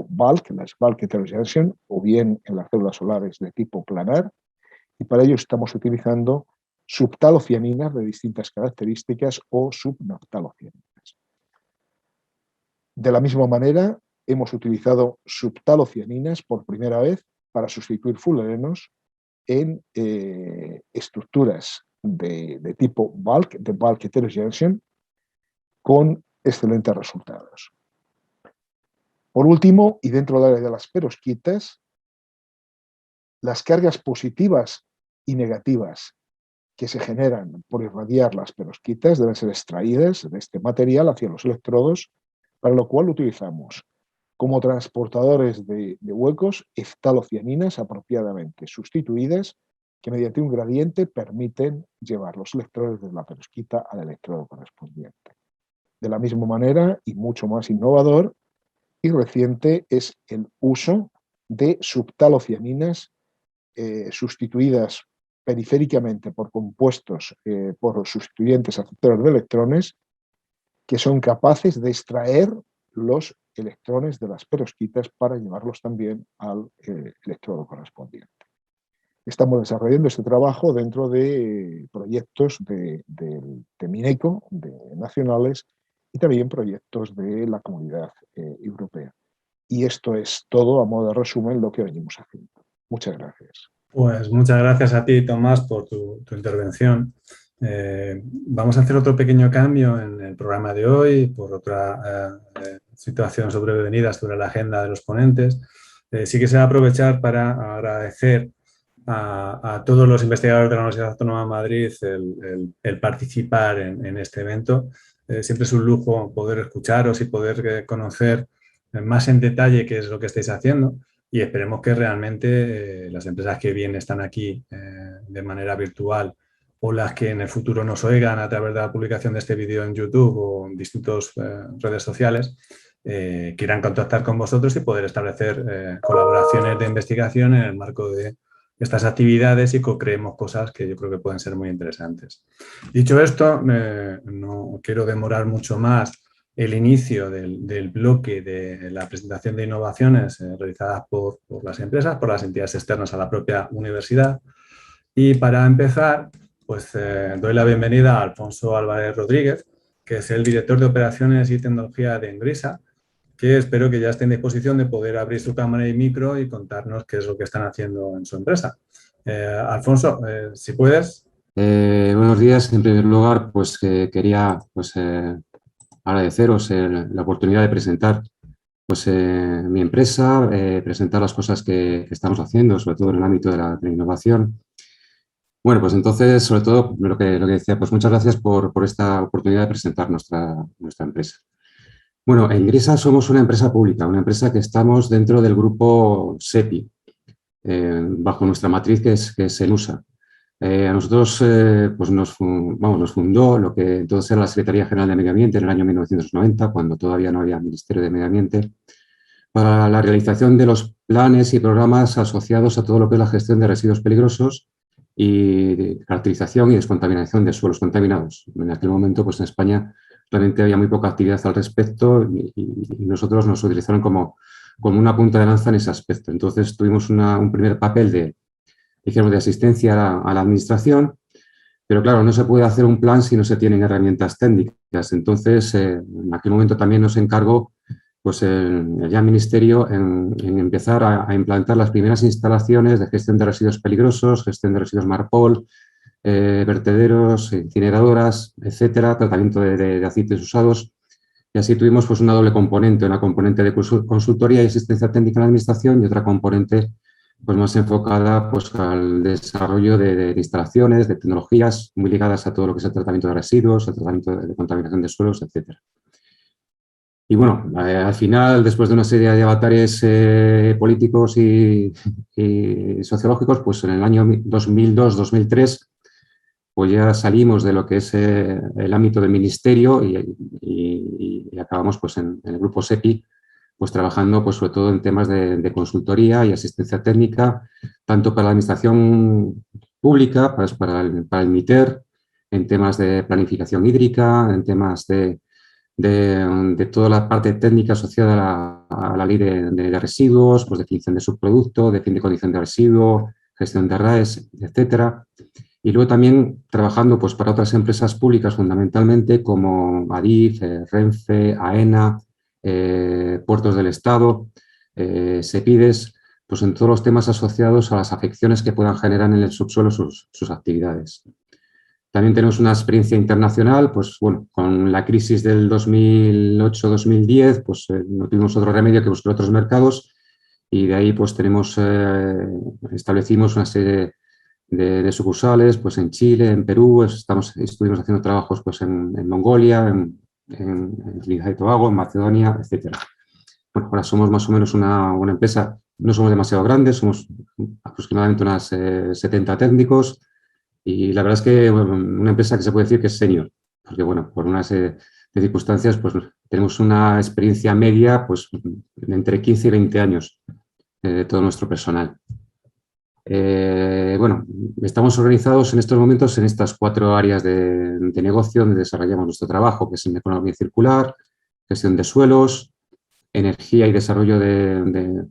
bulk, las bulk heterogeneation, o bien en las células solares de tipo planar, y para ello estamos utilizando subtalocianinas de distintas características o subnaftalocianinas. De la misma manera, hemos utilizado subtalocianinas por primera vez para sustituir fullerenos en estructuras de tipo bulk, de bulk heterogeneation, con excelentes resultados. Por último, y dentro del área de las perovskitas, las cargas positivas y negativas que se generan por irradiar las perovskitas deben ser extraídas de este material hacia los electrodos, para lo cual utilizamos como transportadores de huecos ftalocianinas apropiadamente sustituidas, que mediante un gradiente permiten llevar los electrones de la perovskita al electrodo correspondiente. De la misma manera, y mucho más innovador y reciente, es el uso de subtalocianinas sustituidas periféricamente por compuestos, por sustituyentes aceptores de electrones, que son capaces de extraer los electrones de las perovskitas para llevarlos también al electrodo correspondiente. Estamos desarrollando este trabajo dentro de proyectos de Mineco, nacionales, y también proyectos de la Comunidad Europea. Y esto es todo, a modo de resumen, lo que venimos haciendo. Muchas gracias. Pues muchas gracias a ti, Tomás, por tu intervención. Vamos a hacer otro pequeño cambio en el programa de hoy por otra situación sobrevenida sobre la agenda de los ponentes. Sí que se va a aprovechar para agradecer a todos los investigadores de la Universidad Autónoma de Madrid el participar en este evento. Siempre es un lujo poder escucharos y poder conocer más en detalle qué es lo que estáis haciendo, y esperemos que realmente las empresas que bien están aquí de manera virtual, o las que en el futuro nos oigan a través de la publicación de este vídeo en YouTube o en distintas redes sociales, quieran contactar con vosotros y poder establecer colaboraciones de investigación en el marco de estas actividades, y co-creemos cosas que yo creo que pueden ser muy interesantes. Dicho esto, no quiero demorar mucho más el inicio del bloque de la presentación de innovaciones realizadas por las empresas, por las entidades externas a la propia universidad. Y para empezar, pues doy la bienvenida a Alfonso Álvarez Rodríguez, que es el director de operaciones y tecnología de Engrisa, que espero que ya esté en disposición de poder abrir su cámara y micro y contarnos qué es lo que están haciendo en su empresa. Alfonso, si puedes. Buenos días. En primer lugar, pues quería agradeceros la oportunidad de presentar mi empresa, presentar las cosas que estamos haciendo, sobre todo en el ámbito de la innovación. Bueno, pues entonces, sobre todo, lo que decía, pues muchas gracias por esta oportunidad de presentar nuestra empresa. Bueno, en Grisa somos una empresa pública, una empresa que estamos dentro del grupo SEPI, bajo nuestra matriz que es ENUSA. A nosotros pues nos fundó lo que entonces era la Secretaría General de Medio Ambiente en el año 1990, cuando todavía no había Ministerio de Medio Ambiente, para la realización de los planes y programas asociados a todo lo que es la gestión de residuos peligrosos y de caracterización y descontaminación de suelos contaminados. En aquel momento, pues en España realmente había muy poca actividad al respecto y nosotros nos utilizaron como una punta de lanza en ese aspecto. Entonces tuvimos un primer papel de asistencia a la administración, pero claro, no se puede hacer un plan si no se tienen herramientas técnicas. Entonces, en aquel momento también nos encargó pues, el ya Ministerio en empezar a implantar las primeras instalaciones de gestión de residuos peligrosos, gestión de residuos MARPOL, vertederos, incineradoras, etcétera, tratamiento de aceites usados. Y así tuvimos pues, una doble componente, una componente de consultoría y asistencia técnica en la administración y otra componente pues, más enfocada pues, al desarrollo de instalaciones, de tecnologías muy ligadas a todo lo que es el tratamiento de residuos, el tratamiento de contaminación de suelos, etcétera. Y bueno, al final, después de una serie de avatares políticos y sociológicos, pues en el año 2002-2003 pues ya salimos de lo que es el ámbito del ministerio y acabamos pues, en el grupo SEPI pues, trabajando pues, sobre todo en temas de consultoría y asistencia técnica, tanto para la administración pública, pues, para el MITER, en temas de planificación hídrica, en temas de toda la parte técnica asociada a la ley de residuos, pues definición de subproducto, fin de condición de residuo, gestión de RAEs, etcétera. Y luego también trabajando pues, para otras empresas públicas fundamentalmente como ADIF, Renfe, AENA, Puertos del Estado, SEPIDES, pues en todos los temas asociados a las afecciones que puedan generar en el subsuelo sus actividades. También tenemos una experiencia internacional, pues bueno, con la crisis del 2008-2010, pues no tuvimos otro remedio que buscar otros mercados y de ahí pues establecimos una serie de sucursales pues en Chile, en Perú, estuvimos haciendo trabajos pues en Mongolia, en Trinidad y Tobago, en Macedonia, etcétera. Bueno, ahora somos más o menos una empresa, no somos demasiado grandes, somos aproximadamente unas 70 técnicos y la verdad es que bueno, una empresa que se puede decir que es senior, porque bueno, por una serie de circunstancias pues tenemos una experiencia media pues entre 15 y 20 años de todo nuestro personal. Bueno, estamos organizados en estos momentos en estas 4 áreas de negocio donde desarrollamos nuestro trabajo, que es en economía circular, gestión de suelos, energía y desarrollo de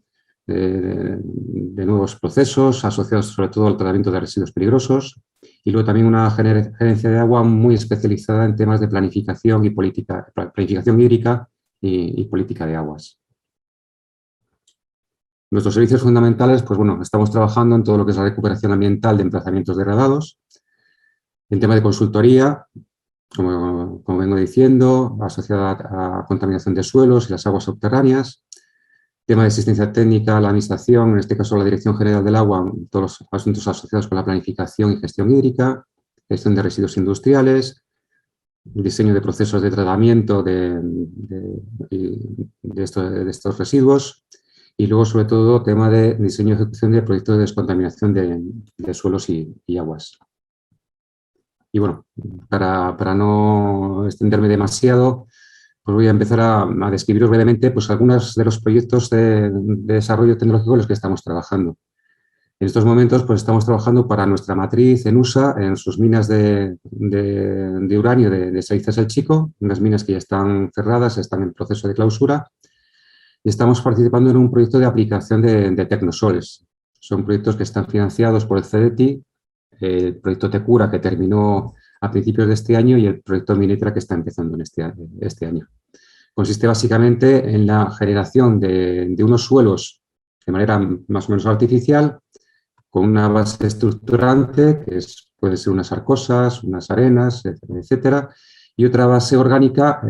nuevos procesos asociados sobre todo al tratamiento de residuos peligrosos y luego también una gerencia de agua muy especializada en temas de planificación y planificación hídrica y política de aguas. Nuestros servicios fundamentales, pues bueno, estamos trabajando en todo lo que es la recuperación ambiental de emplazamientos degradados, en tema de consultoría, como vengo diciendo, asociada a contaminación de suelos y las aguas subterráneas, tema de asistencia técnica, la administración, en este caso la Dirección General del Agua, todos los asuntos asociados con la planificación y gestión hídrica, gestión de residuos industriales, diseño de procesos de tratamiento de estos residuos, y luego, sobre todo, tema de diseño y ejecución de proyectos de descontaminación de suelos y aguas. Y bueno, para no extenderme demasiado, pues voy a empezar a describiros brevemente pues, algunos de los proyectos de desarrollo tecnológico en los que estamos trabajando. En estos momentos pues, estamos trabajando para nuestra matriz en USA, en sus minas de uranio de Saizas el Chico, unas minas que ya están cerradas, están en proceso de clausura. Y estamos participando en un proyecto de aplicación de tecnosoles. Son proyectos que están financiados por el CDTI, el proyecto Tecura que terminó a principios de este año y el proyecto Minetra que está empezando en este año. Consiste básicamente en la generación de unos suelos de manera más o menos artificial con una base estructurante, que puede ser unas arcosas, unas arenas, etcétera, y otra base orgánica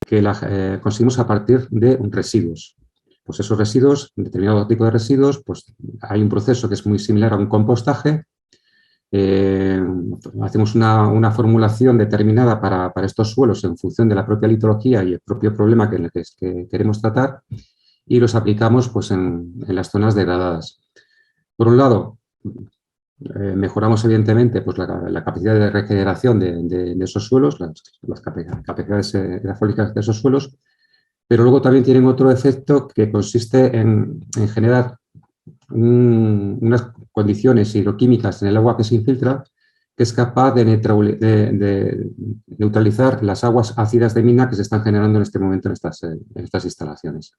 que la conseguimos a partir de residuos. Pues esos residuos, determinado tipo de residuos, pues hay un proceso que es muy similar a un compostaje. Hacemos una formulación determinada para estos suelos en función de la propia litología y el propio problema que queremos tratar, y los aplicamos pues, en las zonas degradadas. Por un lado, mejoramos evidentemente pues, la capacidad de regeneración de esos suelos, las capacidades edafólicas de esos suelos, pero luego también tienen otro efecto que consiste en generar unas condiciones hidroquímicas en el agua que se infiltra, que es capaz de neutralizar las aguas ácidas de mina que se están generando en este momento en estas instalaciones.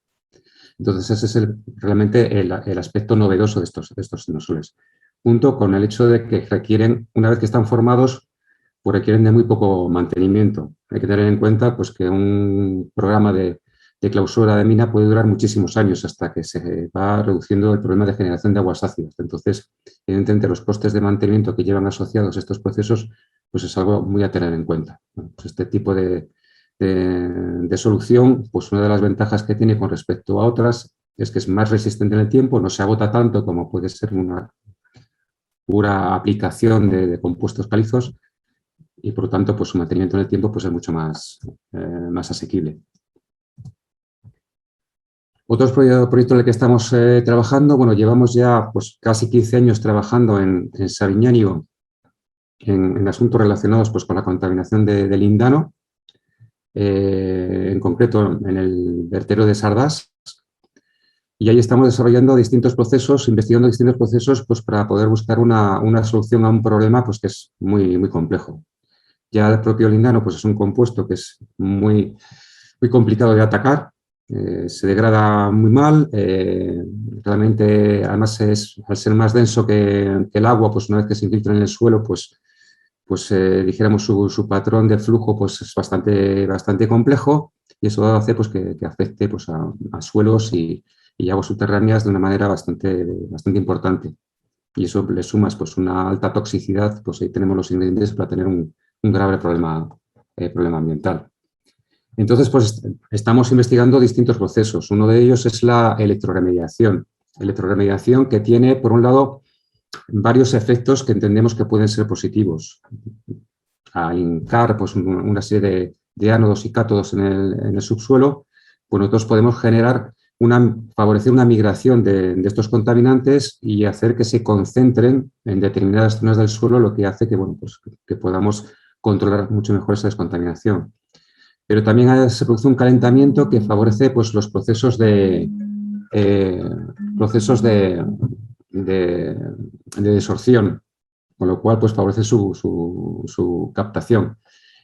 Entonces, ese es realmente el aspecto novedoso de estos sinusoles, junto con el hecho de que requieren, una vez que están formados, pues requieren de muy poco mantenimiento. Hay que tener en cuenta pues, que un programa de clausura de mina puede durar muchísimos años hasta que se va reduciendo el problema de generación de aguas ácidas. Entonces, evidentemente, los costes de mantenimiento que llevan asociados a estos procesos pues es algo muy a tener en cuenta. Bueno, pues este tipo de solución, pues una de las ventajas que tiene con respecto a otras es que es más resistente en el tiempo, no se agota tanto como puede ser una pura aplicación de compuestos calizos, y por lo tanto pues su mantenimiento en el tiempo pues, es mucho más asequible. Otros proyectos en el que estamos trabajando, bueno, llevamos ya pues, casi 15 años trabajando en Sabiñánigo en asuntos relacionados pues, con la contaminación del lindano, en concreto en el vertedero de Sardás, y ahí estamos desarrollando distintos procesos, investigando distintos procesos pues, para poder buscar una solución a un problema pues, que es muy, muy complejo. Ya el propio lindano pues, es un compuesto que es muy, muy complicado de atacar. Se degrada muy mal, realmente además al ser más denso que el agua, pues una vez que se infiltra en el suelo, pues dijéramos su patrón de flujo pues es bastante complejo, y eso hace pues, que afecte pues, a suelos y aguas subterráneas de una manera bastante importante. Y eso le sumas pues, una alta toxicidad, pues ahí tenemos los ingredientes para tener un grave problema ambiental. Entonces, pues estamos investigando distintos procesos. Uno de ellos es la electroremediación. Electroremediación que tiene, por un lado, varios efectos que entendemos que pueden ser positivos. A hincar pues, una serie de ánodos y cátodos en el subsuelo, pues nosotros podemos favorecer una migración de estos contaminantes y hacer que se concentren en determinadas zonas del suelo, lo que hace que, bueno, pues, que podamos controlar mucho mejor esa descontaminación. Pero también se produce un calentamiento que favorece pues, los procesos de desorción, con lo cual pues, favorece su captación.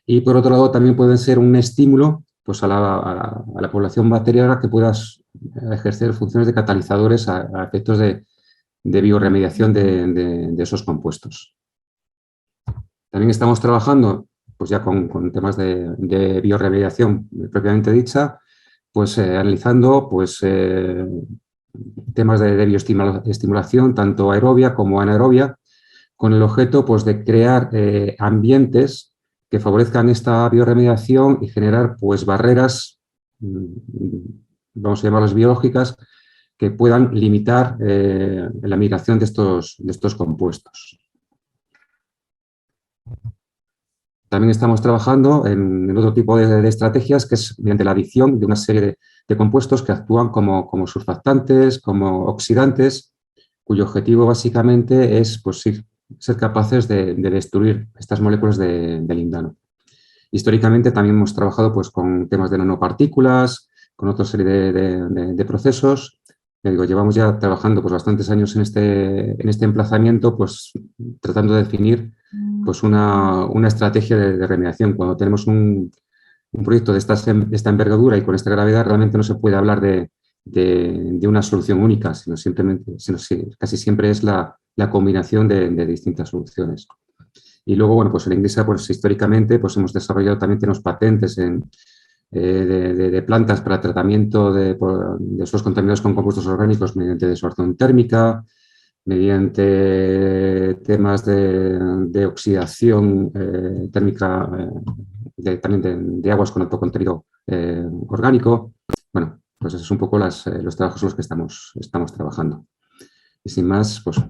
Y por otro lado también pueden ser un estímulo pues, a la población bacteriana que pueda ejercer funciones de catalizadores a efectos de bioremediación de esos compuestos. También estamos trabajando pues ya con temas de bioremediación propiamente dicha, pues analizando pues, temas de bioestimulación, tanto aerobia como anaerobia, con el objeto pues, de crear ambientes que favorezcan esta bioremediación y generar pues, barreras, vamos a llamarlas biológicas, que puedan limitar la migración de estos compuestos. También estamos trabajando en otro tipo de estrategias, que es mediante la adición de una serie de compuestos que actúan como surfactantes, como oxidantes, cuyo objetivo básicamente es pues, ser capaces de destruir estas moléculas de lindano. Históricamente también hemos trabajado pues, con temas de nanopartículas, con otra serie de procesos. Llevamos ya trabajando pues, bastantes años en este emplazamiento, pues, tratando de definir pues, una estrategia de remediación. Cuando tenemos un proyecto de esta envergadura y con esta gravedad, realmente no se puede hablar de una solución única, sino casi siempre es la combinación de distintas soluciones. Y luego, bueno, pues en Ingrisa, pues históricamente, pues hemos desarrollado, también tenemos patentes de plantas para tratamiento de esos contaminados con compuestos orgánicos mediante desorción térmica, mediante temas de oxidación térmica también de aguas con alto contenido orgánico. Bueno, pues esos son un poco los trabajos en los que estamos trabajando. Y sin más, pues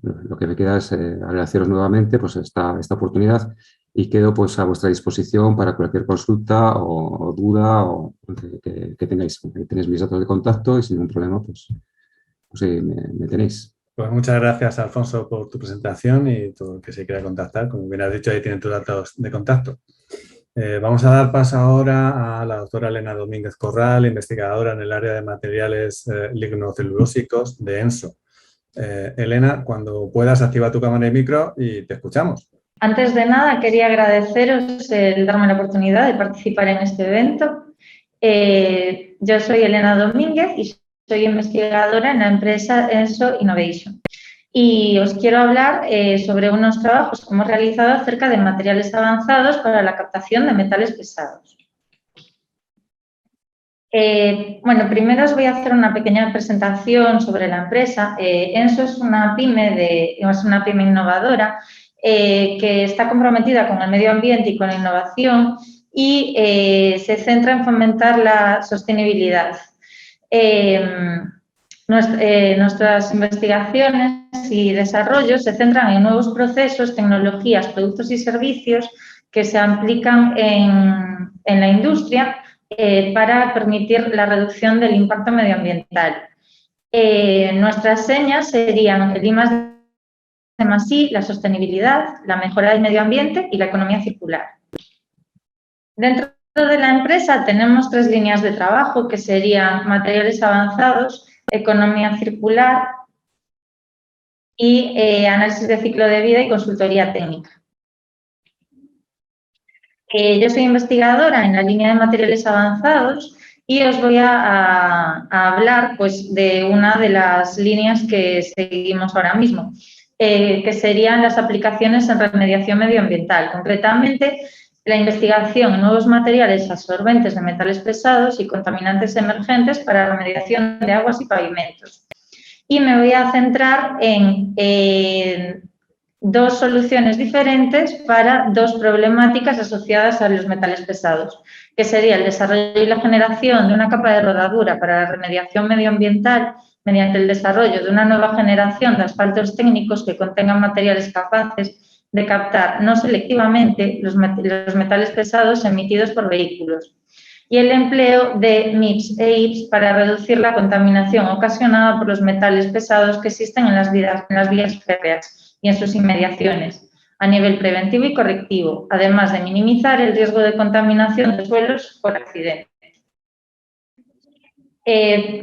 lo que me queda es agradeceros nuevamente pues, esta oportunidad y quedo pues, a vuestra disposición para cualquier consulta o duda o que tengáis. Tenéis mis datos de contacto y sin ningún problema pues me tenéis. Pues muchas gracias, Alfonso, por tu presentación y todo el que se quiera contactar. Como bien has dicho, ahí tienen tus datos de contacto. Vamos a dar paso ahora a la doctora Elena Domínguez Corral, investigadora en el área de materiales lignocelulósicos de ENSO. Elena, cuando puedas, activa tu cámara y micro y te escuchamos. Antes de nada, quería agradeceros el darme la oportunidad de participar en este evento. Yo soy Elena Domínguez y soy investigadora en la empresa ENSO Innovation. Y os quiero hablar sobre unos trabajos que hemos realizado acerca de materiales avanzados para la captación de metales pesados. Bueno, primero os voy a hacer una pequeña presentación sobre la empresa. ENSO es una pyme innovadora que está comprometida con el medio ambiente y con la innovación y se centra en fomentar la sostenibilidad. Nuestras investigaciones y desarrollos se centran en nuevos procesos, tecnologías, productos y servicios que se aplican en la industria para permitir la reducción del impacto medioambiental. Nuestras señas serían el I+D+I, la sostenibilidad, la mejora del medio ambiente y la economía circular. Dentro de la empresa tenemos 3 líneas de trabajo que serían materiales avanzados, economía circular y análisis de ciclo de vida y consultoría técnica. Yo soy investigadora en la línea de materiales avanzados y os voy a hablar pues, de una de las líneas que seguimos ahora mismo, que serían las aplicaciones en remediación medioambiental, concretamente la investigación en nuevos materiales absorbentes de metales pesados y contaminantes emergentes para remediación de aguas y pavimentos. Y me voy a centrar en 2 soluciones diferentes para 2 problemáticas asociadas a los metales pesados, que sería el desarrollo y la generación de una capa de rodadura para la remediación medioambiental mediante el desarrollo de una nueva generación de asfaltos técnicos que contengan materiales capaces de captar no selectivamente los metales pesados emitidos por vehículos, y el empleo de MIPS e IPS para reducir la contaminación ocasionada por los metales pesados que existen en las vías férreas y en sus inmediaciones, a nivel preventivo y correctivo, además de minimizar el riesgo de contaminación de suelos por accidente.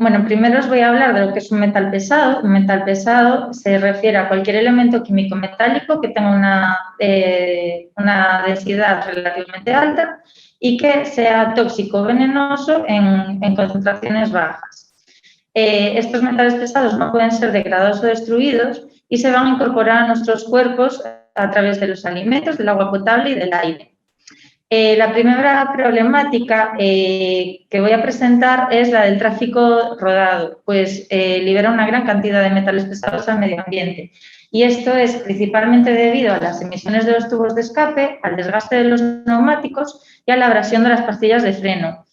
Bueno, primero os voy a hablar de lo que es un metal pesado. Un metal pesado se refiere a cualquier elemento químico metálico que tenga una densidad relativamente alta y que sea tóxico o venenoso en concentraciones bajas. Estos metales pesados no pueden ser degradados o destruidos y se van a incorporar a nuestros cuerpos a través de los alimentos, del agua potable y del aire. La primera problemática que voy a presentar es la del tráfico rodado, pues libera una gran cantidad de metales pesados al medio ambiente. Y esto es principalmente debido a las emisiones de los tubos de escape, al desgaste de los neumáticos y a la abrasión de las pastillas de freno.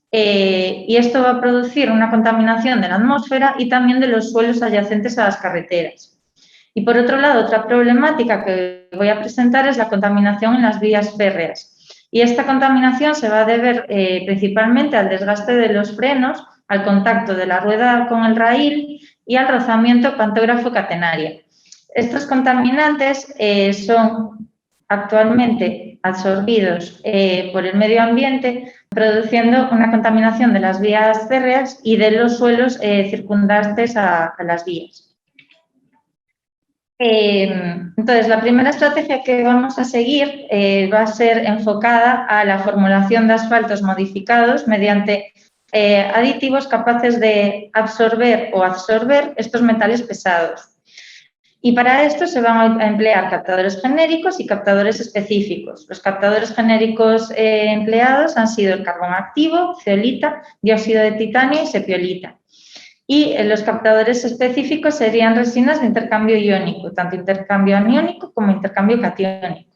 Y esto va a producir una contaminación de la atmósfera y también de los suelos adyacentes a las carreteras. Y por otro lado, otra problemática que voy a presentar es la contaminación en las vías férreas. Y esta contaminación se va a deber principalmente al desgaste de los frenos, al contacto de la rueda con el raíl y al rozamiento pantógrafo-catenaria. Estos contaminantes son actualmente absorbidos por el medio ambiente, produciendo una contaminación de las vías férreas y de los suelos circundantes a las vías. Entonces, la primera estrategia que vamos a seguir va a ser enfocada a la formulación de asfaltos modificados mediante aditivos capaces de absorber o absorber estos metales pesados. Y para esto se van a emplear captadores genéricos y captadores específicos. Los captadores genéricos empleados han sido el carbón activo, zeolita, dióxido de titanio y sepiolita. y los captadores específicos serían resinas de intercambio iónico, tanto intercambio aniónico como intercambio catiónico.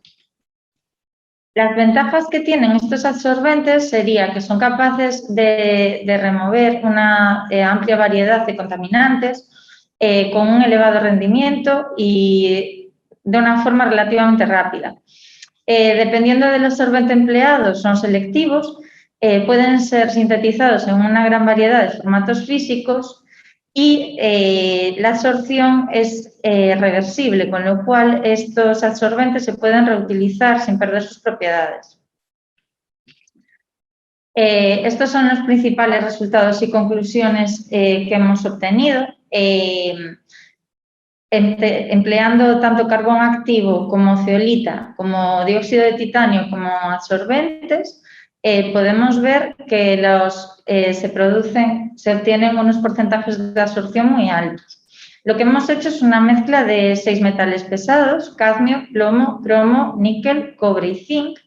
Las ventajas que tienen estos absorbentes sería que son capaces de remover una amplia variedad de contaminantes con un elevado rendimiento y de una forma relativamente rápida. Dependiendo del absorbente empleado, son selectivos, pueden ser sintetizados en una gran variedad de formatos físicos y la absorción es reversible, con lo cual estos absorbentes se pueden reutilizar sin perder sus propiedades. Estos son los principales resultados y conclusiones que hemos obtenido. Empleando tanto carbón activo como zeolita, como dióxido de titanio como absorbentes, podemos ver que se obtienen unos porcentajes de absorción muy altos. Lo que hemos hecho es una mezcla de 6 metales pesados: cadmio, plomo, cromo, níquel, cobre y zinc.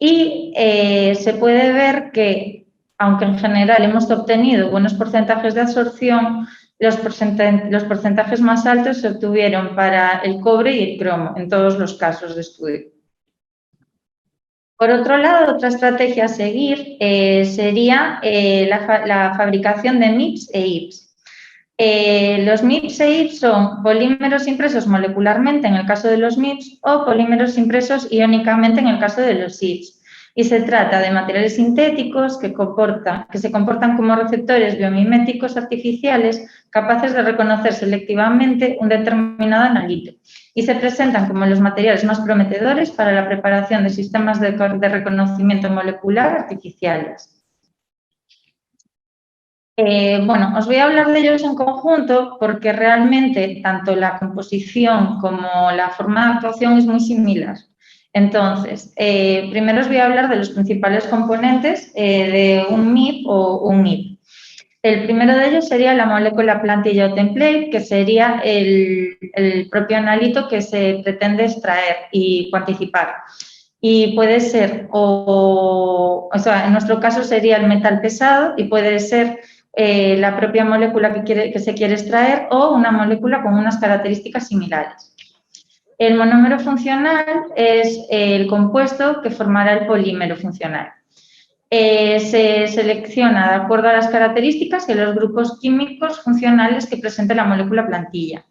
Y se puede ver que, aunque en general hemos obtenido buenos porcentajes de absorción, los porcentajes más altos se obtuvieron para el cobre y el cromo en todos los casos de estudio. Por otro lado, otra estrategia a seguir sería la fabricación de MIPS e IPS. Los MIPS e IPS son polímeros impresos molecularmente en el caso de los MIPS o polímeros impresos iónicamente en el caso de los IPS. Y se trata de materiales sintéticos que se comportan como receptores biomiméticos artificiales capaces de reconocer selectivamente un determinado analito y se presentan como los materiales más prometedores para la preparación de sistemas de reconocimiento molecular artificiales. Bueno, os voy a hablar de ellos en conjunto porque realmente tanto la composición como la forma de actuación es muy similar. Entonces, primero os voy a hablar de los principales componentes de un MIP o un IP. El primero de ellos sería la molécula plantilla o template, que sería el propio analito que se pretende extraer y cuantificar. Y puede ser, o sea, en nuestro caso sería el metal pesado y puede ser la propia molécula que se quiere extraer o una molécula con unas características similares. El monómero funcional es el compuesto que formará el polímero funcional. Se selecciona de acuerdo a las características y a los grupos químicos funcionales que presente la molécula plantilla.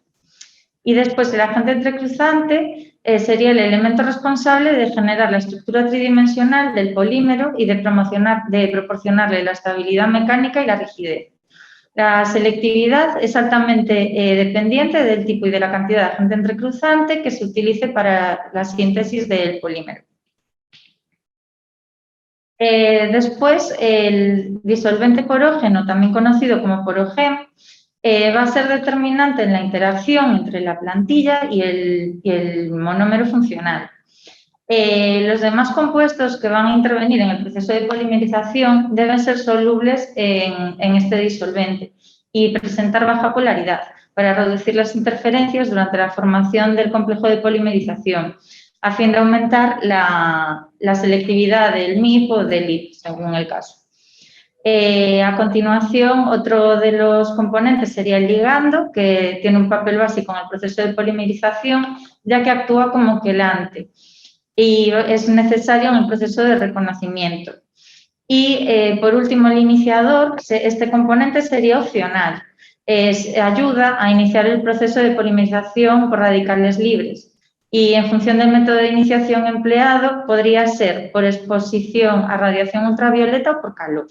Y después el agente entrecruzante sería el elemento responsable de generar la estructura tridimensional del polímero y de proporcionarle la estabilidad mecánica y la rigidez. La selectividad es altamente dependiente del tipo y de la cantidad de agente entrecruzante que se utilice para la síntesis del polímero. Después, el disolvente porógeno, también conocido como porogem, va a ser determinante en la interacción entre la plantilla y el monómero funcional. Los demás compuestos que van a intervenir en el proceso de polimerización deben ser solubles en este disolvente y presentar baja polaridad para reducir las interferencias durante la formación del complejo de polimerización, a fin de aumentar la selectividad del MIP o del IP, según el caso. A continuación, otro de los componentes sería el ligando, que tiene un papel básico en el proceso de polimerización, ya que actúa como quelante y es necesario en el proceso de reconocimiento. Y, por último, el iniciador, este componente sería opcional. Ayuda a iniciar el proceso de polimerización por radicales libres y, en función del método de iniciación empleado, podría ser por exposición a radiación ultravioleta o por calor.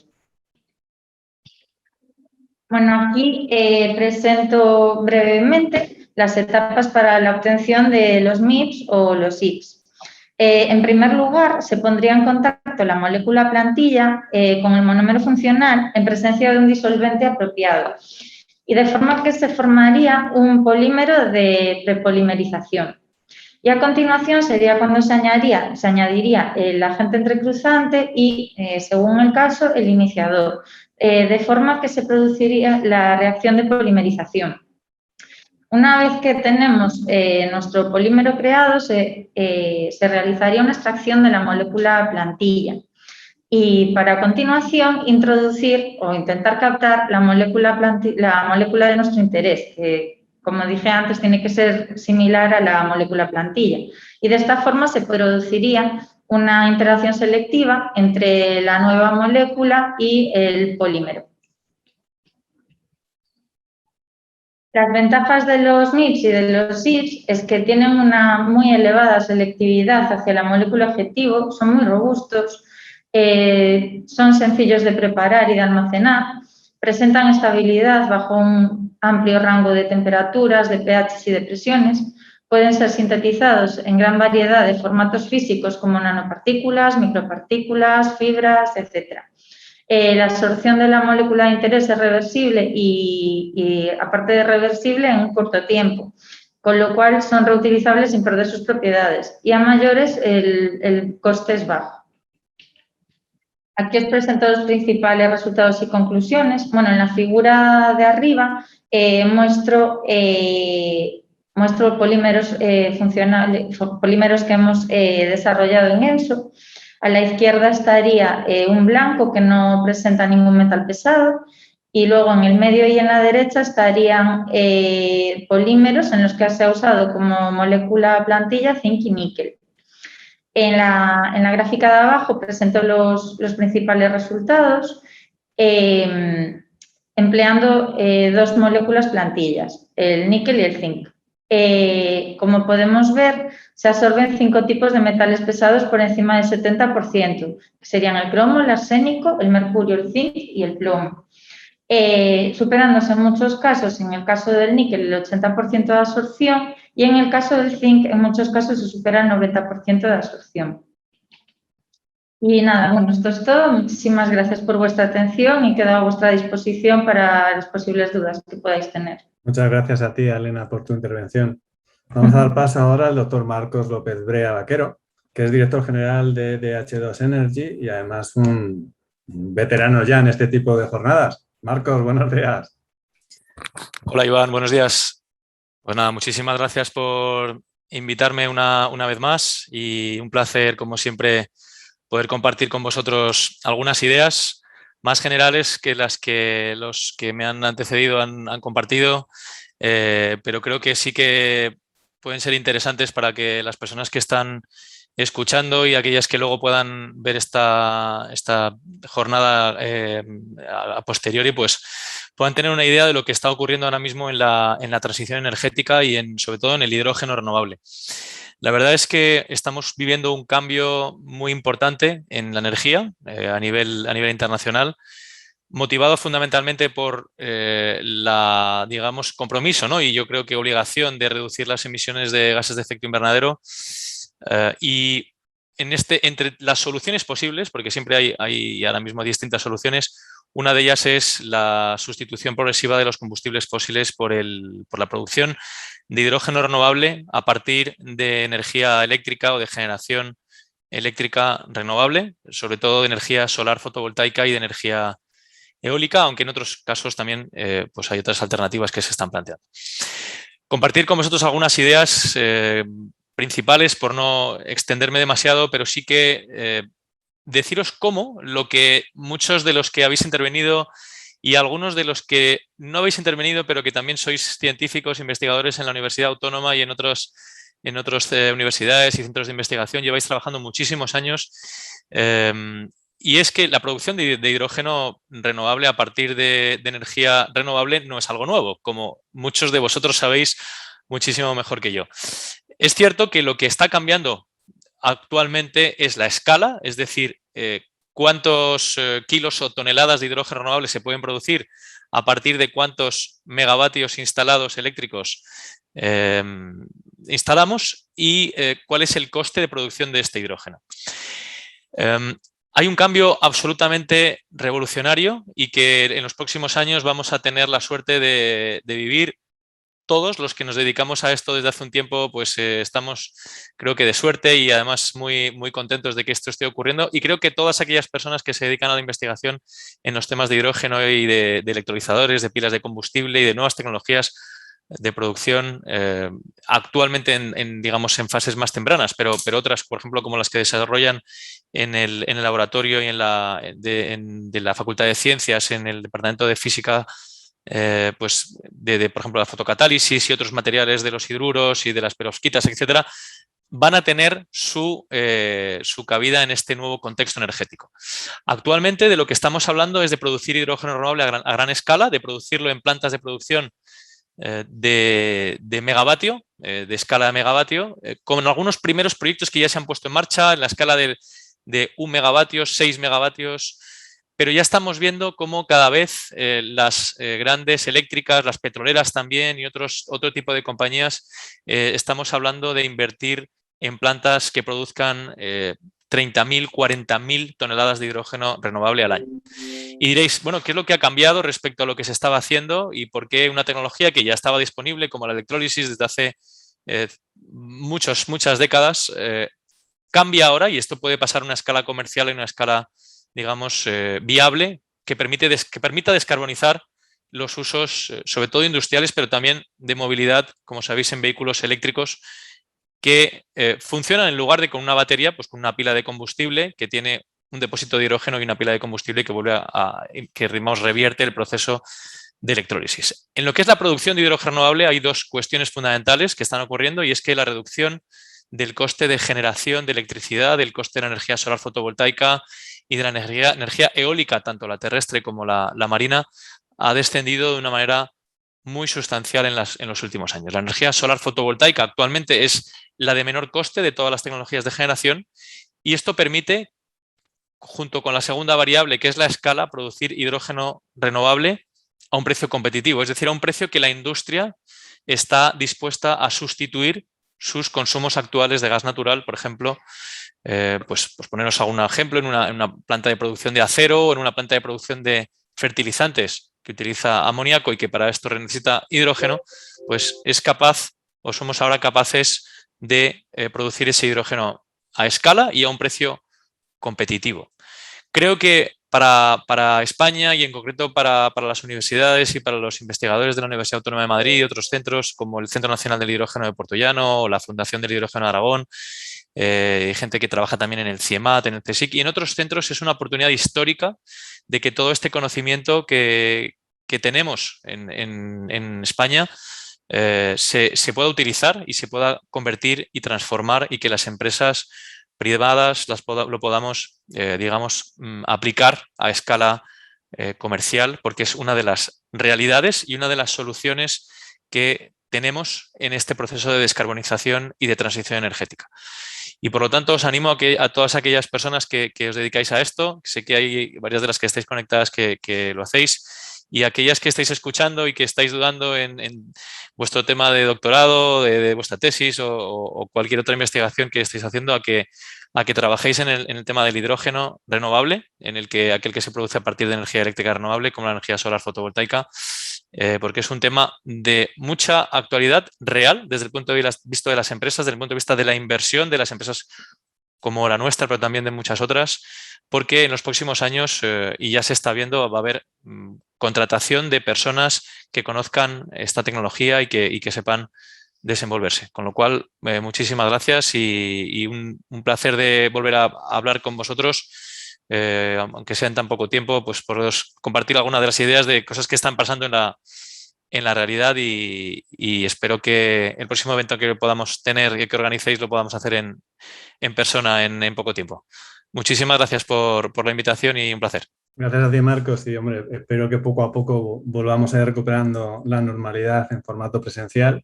Bueno, aquí presento brevemente las etapas para la obtención de los MIPS o los IPS. En primer lugar, se pondría en contacto la molécula plantilla con el monómero funcional en presencia de un disolvente apropiado y de forma que se formaría un polímero de prepolimerización. Y a continuación sería cuando se añadiría el agente entrecruzante y, según el caso, el iniciador, de forma que se produciría la reacción de polimerización. Una vez que tenemos nuestro polímero creado, se realizaría una extracción de la molécula plantilla y para a continuación introducir o intentar captar la molécula de nuestro interés, que como dije antes tiene que ser similar a la molécula plantilla. Y de esta forma se produciría una interacción selectiva entre la nueva molécula y el polímero. Las ventajas de los MIPS y de los SIPs es que tienen una muy elevada selectividad hacia la molécula objetivo, son muy robustos, son sencillos de preparar y de almacenar, presentan estabilidad bajo un amplio rango de temperaturas, de pH y de presiones, pueden ser sintetizados en gran variedad de formatos físicos como nanopartículas, micropartículas, fibras, etc. La absorción de la molécula de interés es reversible y aparte de reversible, en un corto tiempo, con lo cual son reutilizables sin perder sus propiedades y a mayores el coste es bajo. Aquí os presento los principales resultados y conclusiones. Bueno, en la figura de arriba muestro polímeros funcionales, polímeros que hemos desarrollado en ENSO. A la izquierda estaría un blanco que no presenta ningún metal pesado y luego en el medio y en la derecha estarían polímeros en los que se ha usado como molécula plantilla zinc y níquel. En la gráfica de abajo presento los principales resultados empleando dos moléculas plantillas, el níquel y el zinc. Como podemos ver, se absorben 5 tipos de metales pesados por encima del 70%, que serían el cromo, el arsénico, el mercurio, el zinc y el plomo. Superándose en muchos casos, en el caso del níquel, el 80% de absorción y en el caso del zinc, en muchos casos se supera el 90% de absorción. Y nada, bueno, esto es todo. Muchísimas gracias por vuestra atención y quedo a vuestra disposición para las posibles dudas que podáis tener. Muchas gracias a ti, Elena, por tu intervención. Vamos a dar paso ahora al doctor Marcos López Brea Vaquero, que es director general de H2 Energy y además un veterano ya en este tipo de jornadas. Marcos, buenos días. Hola, Iván, buenos días. Pues nada, muchísimas gracias por invitarme una vez más y un placer, como siempre, poder compartir con vosotros algunas ideas más generales que las que los que me han antecedido han compartido, pero creo que sí que pueden ser interesantes para que las personas que están escuchando y aquellas que luego puedan ver esta jornada a posteriori, pues puedan tener una idea de lo que está ocurriendo ahora mismo en la transición energética y sobre todo en el hidrógeno renovable. La verdad es que estamos viviendo un cambio muy importante en la energía a nivel internacional, motivado fundamentalmente por digamos, compromiso, ¿no? Y yo creo que obligación de reducir las emisiones de gases de efecto invernadero y entre las soluciones posibles, porque siempre hay ahora mismo distintas soluciones, una de ellas es la sustitución progresiva de los combustibles fósiles por la producción de hidrógeno renovable a partir de energía eléctrica o de generación eléctrica renovable, sobre todo de energía solar fotovoltaica y de energía eólica, aunque en otros casos también pues hay otras alternativas que se están planteando. Compartir con vosotros algunas ideas principales, por no extenderme demasiado, pero sí que deciros cómo lo que muchos de los que habéis intervenido y algunos de los que no habéis intervenido, pero que también sois científicos, investigadores en la Universidad Autónoma y en otras universidades y centros de investigación, lleváis trabajando muchísimos años. Y es que la producción de hidrógeno renovable a partir de energía renovable no es algo nuevo, como muchos de vosotros sabéis muchísimo mejor que yo. Es cierto que lo que está cambiando actualmente es la escala, es decir, cuántos kilos o toneladas de hidrógeno renovable se pueden producir a partir de cuántos megavatios instalados eléctricos instalamos y cuál es el coste de producción de este hidrógeno. Hay un cambio absolutamente revolucionario y que en los próximos años vamos a tener la suerte de vivir. Todos los que nos dedicamos a esto desde hace un tiempo, pues estamos, creo que de suerte y además muy, muy contentos de que esto esté ocurriendo. Y creo que todas aquellas personas que se dedican a la investigación en los temas de hidrógeno y de electrolizadores, de pilas de combustible y de nuevas tecnologías, de producción, actualmente digamos, en fases más tempranas, pero otras, por ejemplo, como las que desarrollan en el laboratorio y de la Facultad de Ciencias, en el Departamento de Física, pues por ejemplo, la fotocatálisis y otros materiales de los hidruros y de las perovskitas, etcétera, van a tener su cabida en este nuevo contexto energético. Actualmente de lo que estamos hablando es de producir hidrógeno renovable a gran escala, de producirlo en plantas de producción de megavatio, de escala de megavatio, con algunos primeros proyectos que ya se han puesto en marcha en la escala de 1 megavatio, 6 megavatios, pero ya estamos viendo cómo cada vez las grandes eléctricas, las petroleras también y otro tipo de compañías, estamos hablando de invertir en plantas que produzcan 30.000, 40.000 toneladas de hidrógeno renovable al año. Y diréis, bueno, ¿qué es lo que ha cambiado respecto a lo que se estaba haciendo y por qué una tecnología que ya estaba disponible como la electrólisis desde hace muchas décadas cambia ahora? Y esto puede pasar a una escala comercial y una escala, digamos, viable que permita descarbonizar los usos, sobre todo industriales, pero también de movilidad, como sabéis, en vehículos eléctricos que funcionan en lugar de con una batería, pues con una pila de combustible que tiene un depósito de hidrógeno y una pila de combustible que revierte el proceso de electrólisis. En lo que es la producción de hidrógeno renovable hay dos cuestiones fundamentales que están ocurriendo, y es que la reducción del coste de generación de electricidad, del coste de la energía solar fotovoltaica y de la energía eólica, tanto la terrestre como la marina, ha descendido de una manera muy sustancial en los últimos años. La energía solar fotovoltaica actualmente es la de menor coste de todas las tecnologías de generación, y esto permite, junto con la segunda variable, que es la escala, producir hidrógeno renovable a un precio competitivo, es decir, a un precio que la industria está dispuesta a sustituir sus consumos actuales de gas natural. Por ejemplo, pues poneros algún ejemplo, en una planta de producción de acero o en una planta de producción de fertilizantes que utiliza amoníaco y que para esto necesita hidrógeno, pues es capaz, o somos ahora capaces de producir ese hidrógeno a escala y a un precio competitivo. Creo que para España y en concreto para las universidades y para los investigadores de la Universidad Autónoma de Madrid y otros centros como el Centro Nacional del Hidrógeno de Puertollano o la Fundación del Hidrógeno de Aragón, gente que trabaja también en el CIEMAT, en el CSIC y en otros centros, es una oportunidad histórica de que todo este conocimiento que tenemos en España se pueda utilizar y se pueda convertir y transformar, y que las empresas privadas lo podamos, digamos, aplicar a escala comercial, porque es una de las realidades y una de las soluciones que tenemos en este proceso de descarbonización y de transición energética. Y por lo tanto os animo a todas aquellas personas que os dedicáis a esto, sé que hay varias de las que estáis conectadas que lo hacéis, y aquellas que estáis escuchando y que estáis dudando en vuestro tema de doctorado, de vuestra tesis o cualquier otra investigación que estéis haciendo, a que trabajéis en el tema del hidrógeno renovable, aquel que se produce a partir de energía eléctrica renovable, como la energía solar fotovoltaica, porque es un tema de mucha actualidad real desde el punto de vista de las empresas, desde el punto de vista de la inversión de las empresas como la nuestra, pero también de muchas otras, porque en los próximos años, y ya se está viendo, va a haber contratación de personas que conozcan esta tecnología y que sepan desenvolverse. Con lo cual, muchísimas gracias y un placer de volver a hablar con vosotros, aunque sea en tan poco tiempo, pues poderos compartir algunas de las ideas de cosas que están pasando en la realidad, y espero que el próximo evento que podamos tener y que organicéis lo podamos hacer en persona en poco tiempo. Muchísimas gracias por la invitación y un placer. Gracias a ti, Marcos, y hombre, espero que poco a poco volvamos a ir recuperando la normalidad en formato presencial.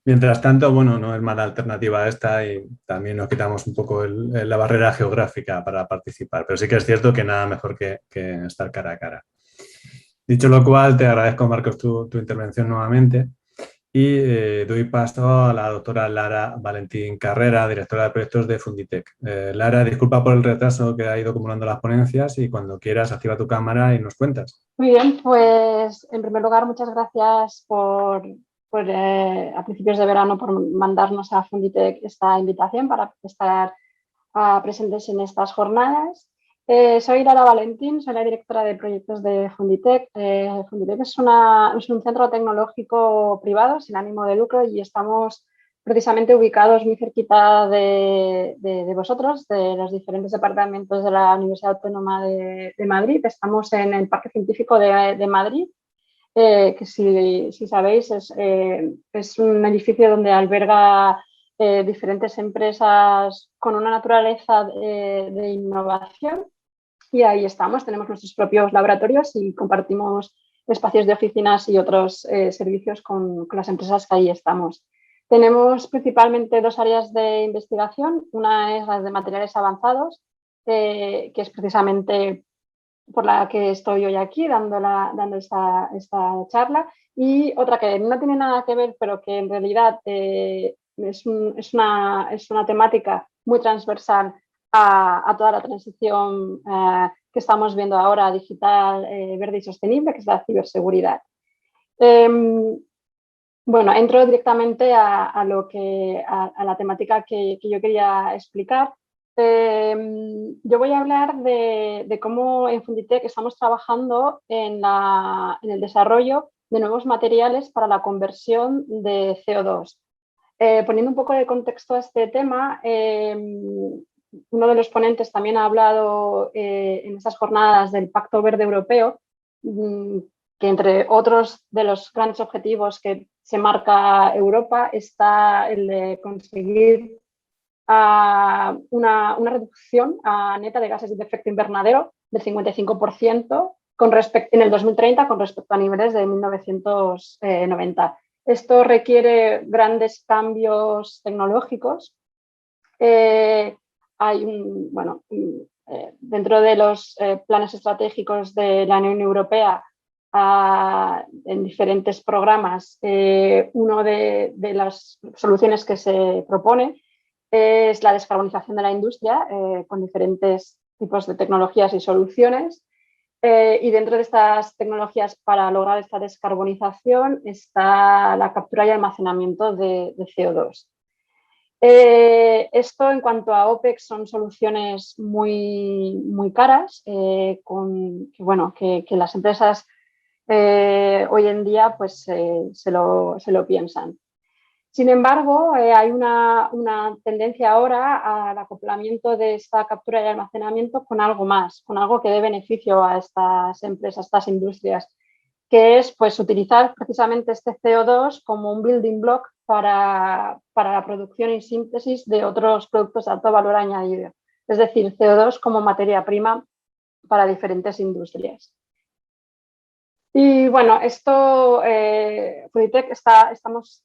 Mientras tanto, bueno, no es mala alternativa esta, y también nos quitamos un poco la barrera geográfica para participar, pero sí que es cierto que nada mejor que estar cara a cara. Dicho lo cual, te agradezco, Marcos, tu intervención nuevamente, y doy paso a la doctora Lara Valentín Carrera, directora de proyectos de Funditec. Lara, disculpa por el retraso que ha ido acumulando las ponencias, y cuando quieras activa tu cámara y nos cuentas. Muy bien, pues en primer lugar muchas gracias a principios de verano por mandarnos a Funditec esta invitación para estar presentes en estas jornadas. Soy Lara Valentín, soy la directora de proyectos de Funditec. Funditec es un centro tecnológico privado sin ánimo de lucro y estamos precisamente ubicados muy cerquita de vosotros, de los diferentes departamentos de la Universidad Autónoma de Madrid. Estamos en el Parque Científico de Madrid, que si sabéis es un edificio donde alberga diferentes empresas con una naturaleza de innovación. Y ahí estamos, tenemos nuestros propios laboratorios y compartimos espacios de oficinas y otros servicios con las empresas que ahí estamos. Tenemos principalmente dos áreas de investigación. Una es la de materiales avanzados, que es precisamente por la que estoy hoy aquí dando esta charla. Y otra que no tiene nada que ver, pero que en realidad es una temática muy transversal a toda la transición que estamos viendo ahora, digital, verde y sostenible, que es la ciberseguridad. Bueno, entro directamente a la temática que yo quería explicar. Yo voy a hablar de cómo en Funditec estamos trabajando en el desarrollo de nuevos materiales para la conversión de CO2. Poniendo un poco de contexto a este tema, uno de los ponentes también ha hablado en estas jornadas del Pacto Verde Europeo, que entre otros de los grandes objetivos que se marca Europa está el de conseguir una reducción neta de gases de efecto invernadero del 55% en el 2030 con respecto a niveles de 1990. Esto requiere grandes cambios tecnológicos. Dentro de los planes estratégicos de la Unión Europea, en diferentes programas, una de las soluciones que se propone es la descarbonización de la industria con diferentes tipos de tecnologías y soluciones. Y dentro de estas tecnologías para lograr esta descarbonización está la captura y almacenamiento de CO2. Esto en cuanto a OPEX son soluciones muy caras, que las empresas hoy en día pues, se lo piensan. Sin embargo, hay una tendencia ahora al acoplamiento de esta captura y almacenamiento con algo más, con algo que dé beneficio a estas empresas, a estas industrias, que es pues, utilizar precisamente este CO2 como un building block para la producción y síntesis de otros productos de alto valor añadido. Es decir, CO2 como materia prima para diferentes industrias. Y bueno, Funditec estamos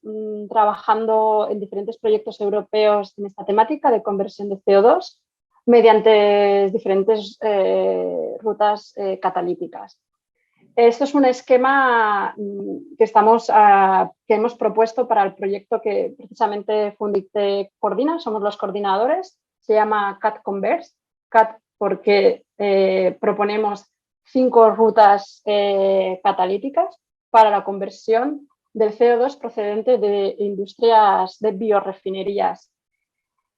trabajando en diferentes proyectos europeos en esta temática de conversión de CO2 mediante diferentes rutas catalíticas. Esto es un esquema que hemos propuesto para el proyecto que precisamente Funditec coordina, somos los coordinadores, se llama CAT-Converse, CAT porque proponemos 5 rutas catalíticas para la conversión del CO2 procedente de industrias de biorefinerías.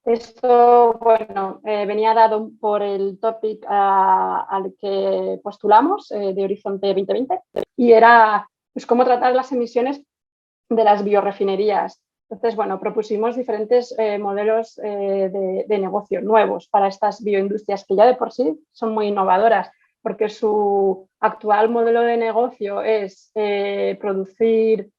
Esto, bueno, venía dado por el topic al que postulamos de Horizonte 2020 y era pues, cómo tratar las emisiones de las biorefinerías. Entonces, bueno, propusimos diferentes modelos de negocio nuevos para estas bioindustrias que ya de por sí son muy innovadoras, porque su actual modelo de negocio es producir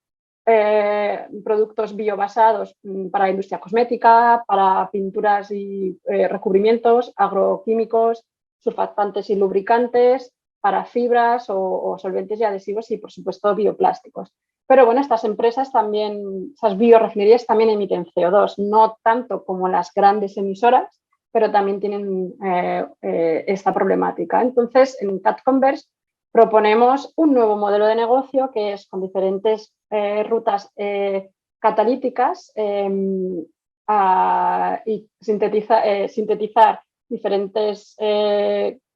productos biobasados para la industria cosmética, para pinturas y recubrimientos, agroquímicos, surfactantes y lubricantes, para fibras o solventes y adhesivos y, por supuesto, bioplásticos. Pero bueno, estas empresas también, esas biorefinerías también emiten CO2, no tanto como las grandes emisoras, pero también tienen esta problemática. Entonces, en CAT-Converse proponemos un nuevo modelo de negocio que es con diferentes rutas catalíticas y sintetizar diferentes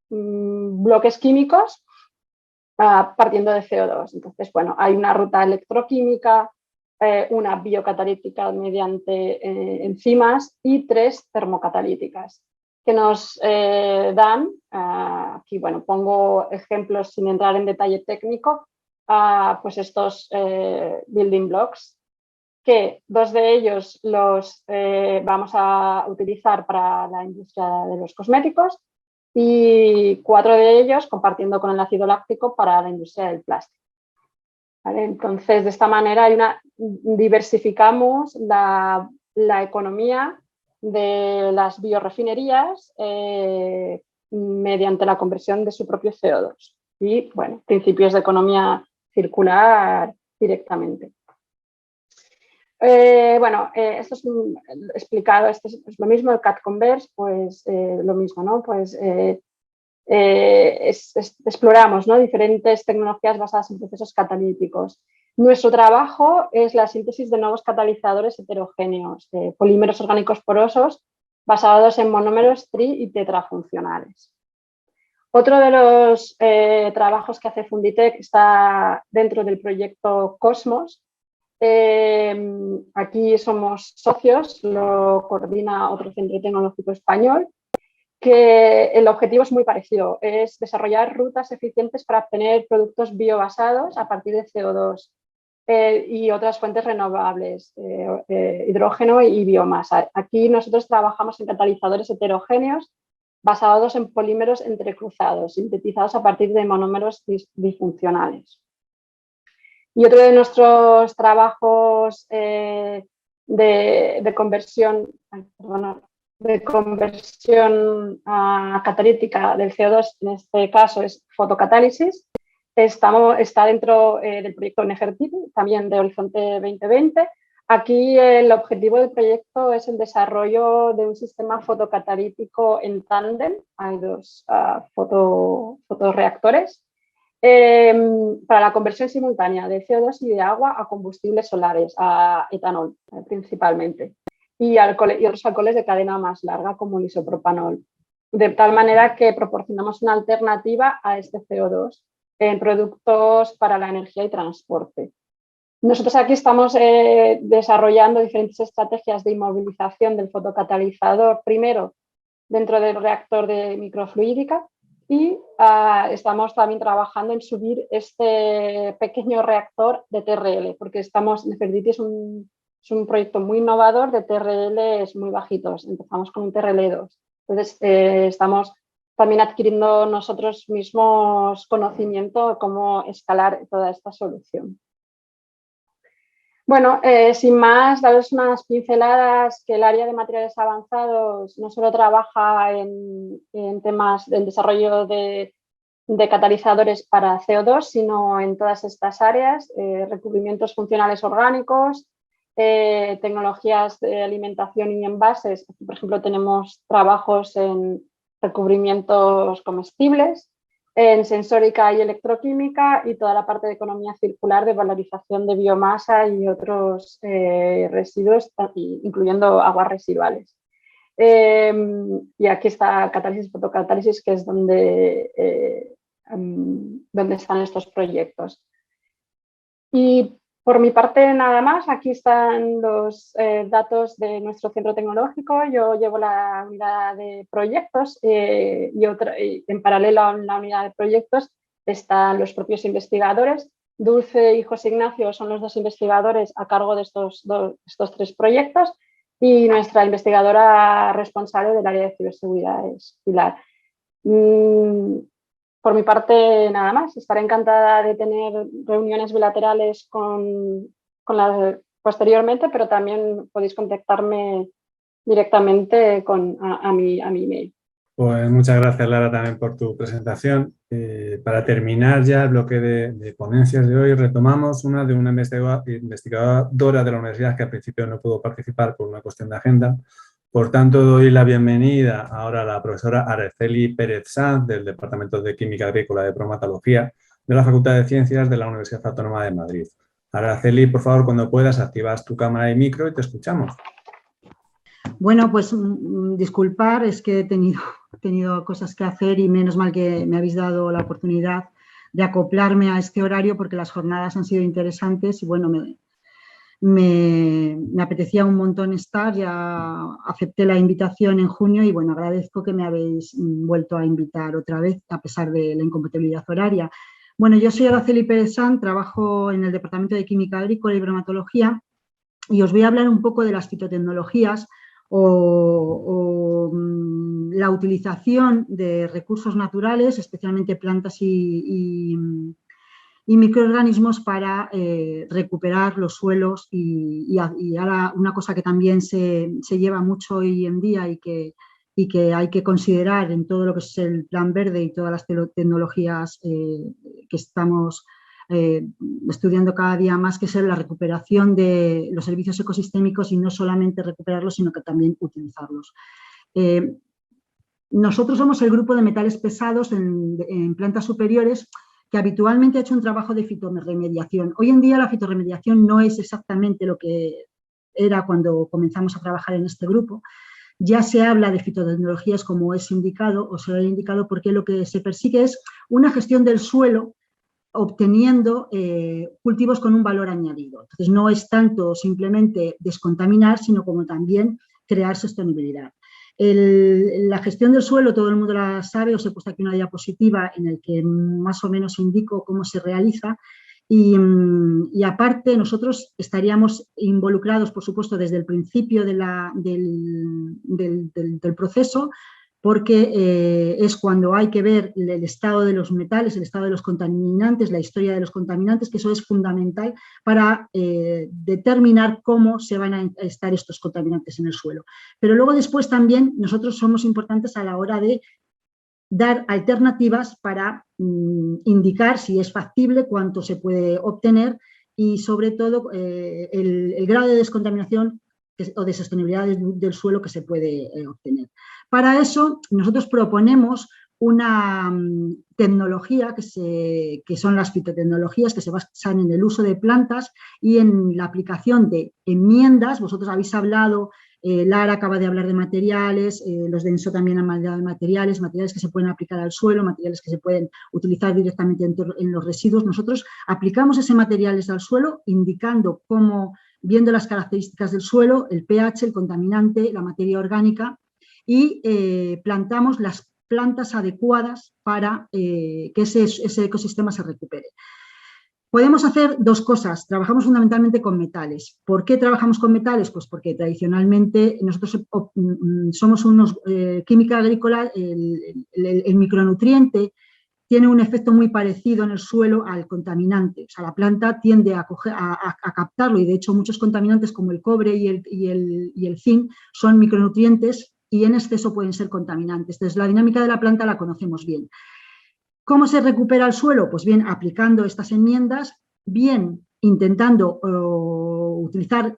bloques químicos partiendo de CO2. Entonces, bueno, hay una ruta electroquímica, una biocatalítica mediante enzimas y 3 termocatalíticas. que nos dan, aquí bueno, pongo ejemplos sin entrar en detalle técnico, pues estos building blocks, que 2 de ellos los vamos a utilizar para la industria de los cosméticos y 4 de ellos compartiendo con el ácido láctico para la industria del plástico. ¿Vale? Entonces, de esta manera diversificamos la economía de las biorefinerías mediante la conversión de su propio CO2 y, bueno, principios de economía circular directamente. Esto es explicado, esto es lo mismo, el CAD Converse, pues lo mismo, ¿no? Pues exploramos, ¿no?, diferentes tecnologías basadas en procesos catalíticos. Nuestro trabajo es la síntesis de nuevos catalizadores heterogéneos, polímeros orgánicos porosos basados en monómeros tri- y tetrafuncionales. Otro de los trabajos que hace Funditec está dentro del proyecto Cosmos. Aquí somos socios, lo coordina otro centro tecnológico español, que el objetivo es muy parecido, es desarrollar rutas eficientes para obtener productos biobasados a partir de CO2 y otras fuentes renovables, hidrógeno y biomasa. Aquí nosotros trabajamos en catalizadores heterogéneos basados en polímeros entrecruzados, sintetizados a partir de monómeros disfuncionales. Y otro de nuestros trabajos de conversión catalítica del CO2, en este caso es fotocatálisis, está dentro del proyecto Nefertiti, también de Horizonte 2020. Aquí el objetivo del proyecto es el desarrollo de un sistema fotocatalítico en tándem, hay 2 fotoreactores, para la conversión simultánea de CO2 y de agua a combustibles solares, a etanol principalmente, y otros alcoholes de cadena más larga como el isopropanol, de tal manera que proporcionamos una alternativa a este CO2 en productos para la energía y transporte. Nosotros aquí estamos desarrollando diferentes estrategias de inmovilización del fotocatalizador, primero dentro del reactor de microfluídica, y estamos también trabajando en subir este pequeño reactor de TRL, porque Nefertiti es un proyecto muy innovador de TRLs muy bajitos, empezamos con un TRL2. Entonces estamos también adquiriendo nosotros mismos conocimiento de cómo escalar toda esta solución. Bueno, sin más, daros unas pinceladas, que el área de materiales avanzados no solo trabaja en temas del desarrollo de catalizadores para CO2, sino en todas estas áreas, recubrimientos funcionales orgánicos, tecnologías de alimentación y envases. Aquí, por ejemplo, tenemos trabajos en recubrimientos comestibles, en sensórica y electroquímica, y toda la parte de economía circular de valorización de biomasa y otros residuos, incluyendo aguas residuales. Y aquí está catálisis, fotocatálisis, que es donde están estos proyectos. Y por mi parte nada más, aquí están los datos de nuestro centro tecnológico. Yo llevo la unidad de proyectos y en paralelo a la unidad de proyectos están los propios investigadores. Dulce y José Ignacio son los 2 investigadores a cargo de estos 3 proyectos, y nuestra investigadora responsable del área de ciberseguridad es Pilar. Por mi parte, nada más. Estaré encantada de tener reuniones bilaterales posteriormente, pero también podéis contactarme directamente a mi email. Pues muchas gracias, Lara, también por tu presentación. Para terminar ya el bloque de ponencias de hoy, retomamos una de una investigadora de la universidad que al principio no pudo participar por una cuestión de agenda. Por tanto, doy la bienvenida ahora a la profesora Araceli Pérez Sanz, del Departamento de Química Agrícola de Bromatología de la Facultad de Ciencias de la Universidad Autónoma de Madrid. Araceli, por favor, cuando puedas, activas tu cámara y micro y te escuchamos. Bueno, pues disculpar, es que he tenido cosas que hacer y menos mal que me habéis dado la oportunidad de acoplarme a este horario, porque las jornadas han sido interesantes y bueno, me apetecía un montón estar, ya acepté la invitación en junio y bueno, agradezco que me habéis vuelto a invitar otra vez a pesar de la incompatibilidad horaria. Bueno, yo soy Araceli Pérez Sanz, trabajo en el Departamento de Química Agrícola y Bromatología y os voy a hablar un poco de las fitotecnologías o la utilización de recursos naturales, especialmente plantas y microorganismos para recuperar los suelos y ahora una cosa que también se lleva mucho hoy en día y que hay que considerar en todo lo que es el Plan Verde y todas las tecnologías que estamos estudiando cada día más, que es la recuperación de los servicios ecosistémicos y no solamente recuperarlos, sino que también utilizarlos. Nosotros somos el grupo de metales pesados en plantas superiores que habitualmente ha hecho un trabajo de fitorremediación. Hoy en día la fitorremediación no es exactamente lo que era cuando comenzamos a trabajar en este grupo. Ya se habla de fitotecnologías como es indicado o se ha indicado porque lo que se persigue es una gestión del suelo obteniendo cultivos con un valor añadido. Entonces no es tanto simplemente descontaminar, sino como también crear sostenibilidad. La gestión del suelo, todo el mundo la sabe, os he puesto aquí una diapositiva en la que más o menos indico cómo se realiza y aparte nosotros estaríamos involucrados, por supuesto, desde el principio del proceso, porque es cuando hay que ver el estado de los metales, el estado de los contaminantes, la historia de los contaminantes, que eso es fundamental para determinar cómo se van a estar estos contaminantes en el suelo. Pero luego después también nosotros somos importantes a la hora de dar alternativas para indicar si es factible, cuánto se puede obtener y sobre todo el grado de descontaminación o de sostenibilidad del suelo que se puede obtener. Para eso nosotros proponemos una tecnología que son las fitotecnologías, que se basan en el uso de plantas y en la aplicación de enmiendas. Vosotros habéis hablado, Lara acaba de hablar de materiales, los de ENSO también han hablado de materiales que se pueden aplicar al suelo, materiales que se pueden utilizar directamente en los residuos. Nosotros aplicamos ese materiales al suelo indicando cómo, viendo las características del suelo, el pH, el contaminante, la materia orgánica y plantamos las plantas adecuadas para que ese ecosistema se recupere. Podemos hacer dos cosas, trabajamos fundamentalmente con metales. ¿Por qué trabajamos con metales? Pues porque tradicionalmente nosotros somos unos, química agrícola, el micronutriente tiene un efecto muy parecido en el suelo al contaminante. O sea, la planta tiende a captarlo y de hecho muchos contaminantes como el cobre y el zinc son micronutrientes y en exceso pueden ser contaminantes. Entonces la dinámica de la planta la conocemos bien. ¿Cómo se recupera el suelo? Pues bien, aplicando estas enmiendas, bien intentando utilizar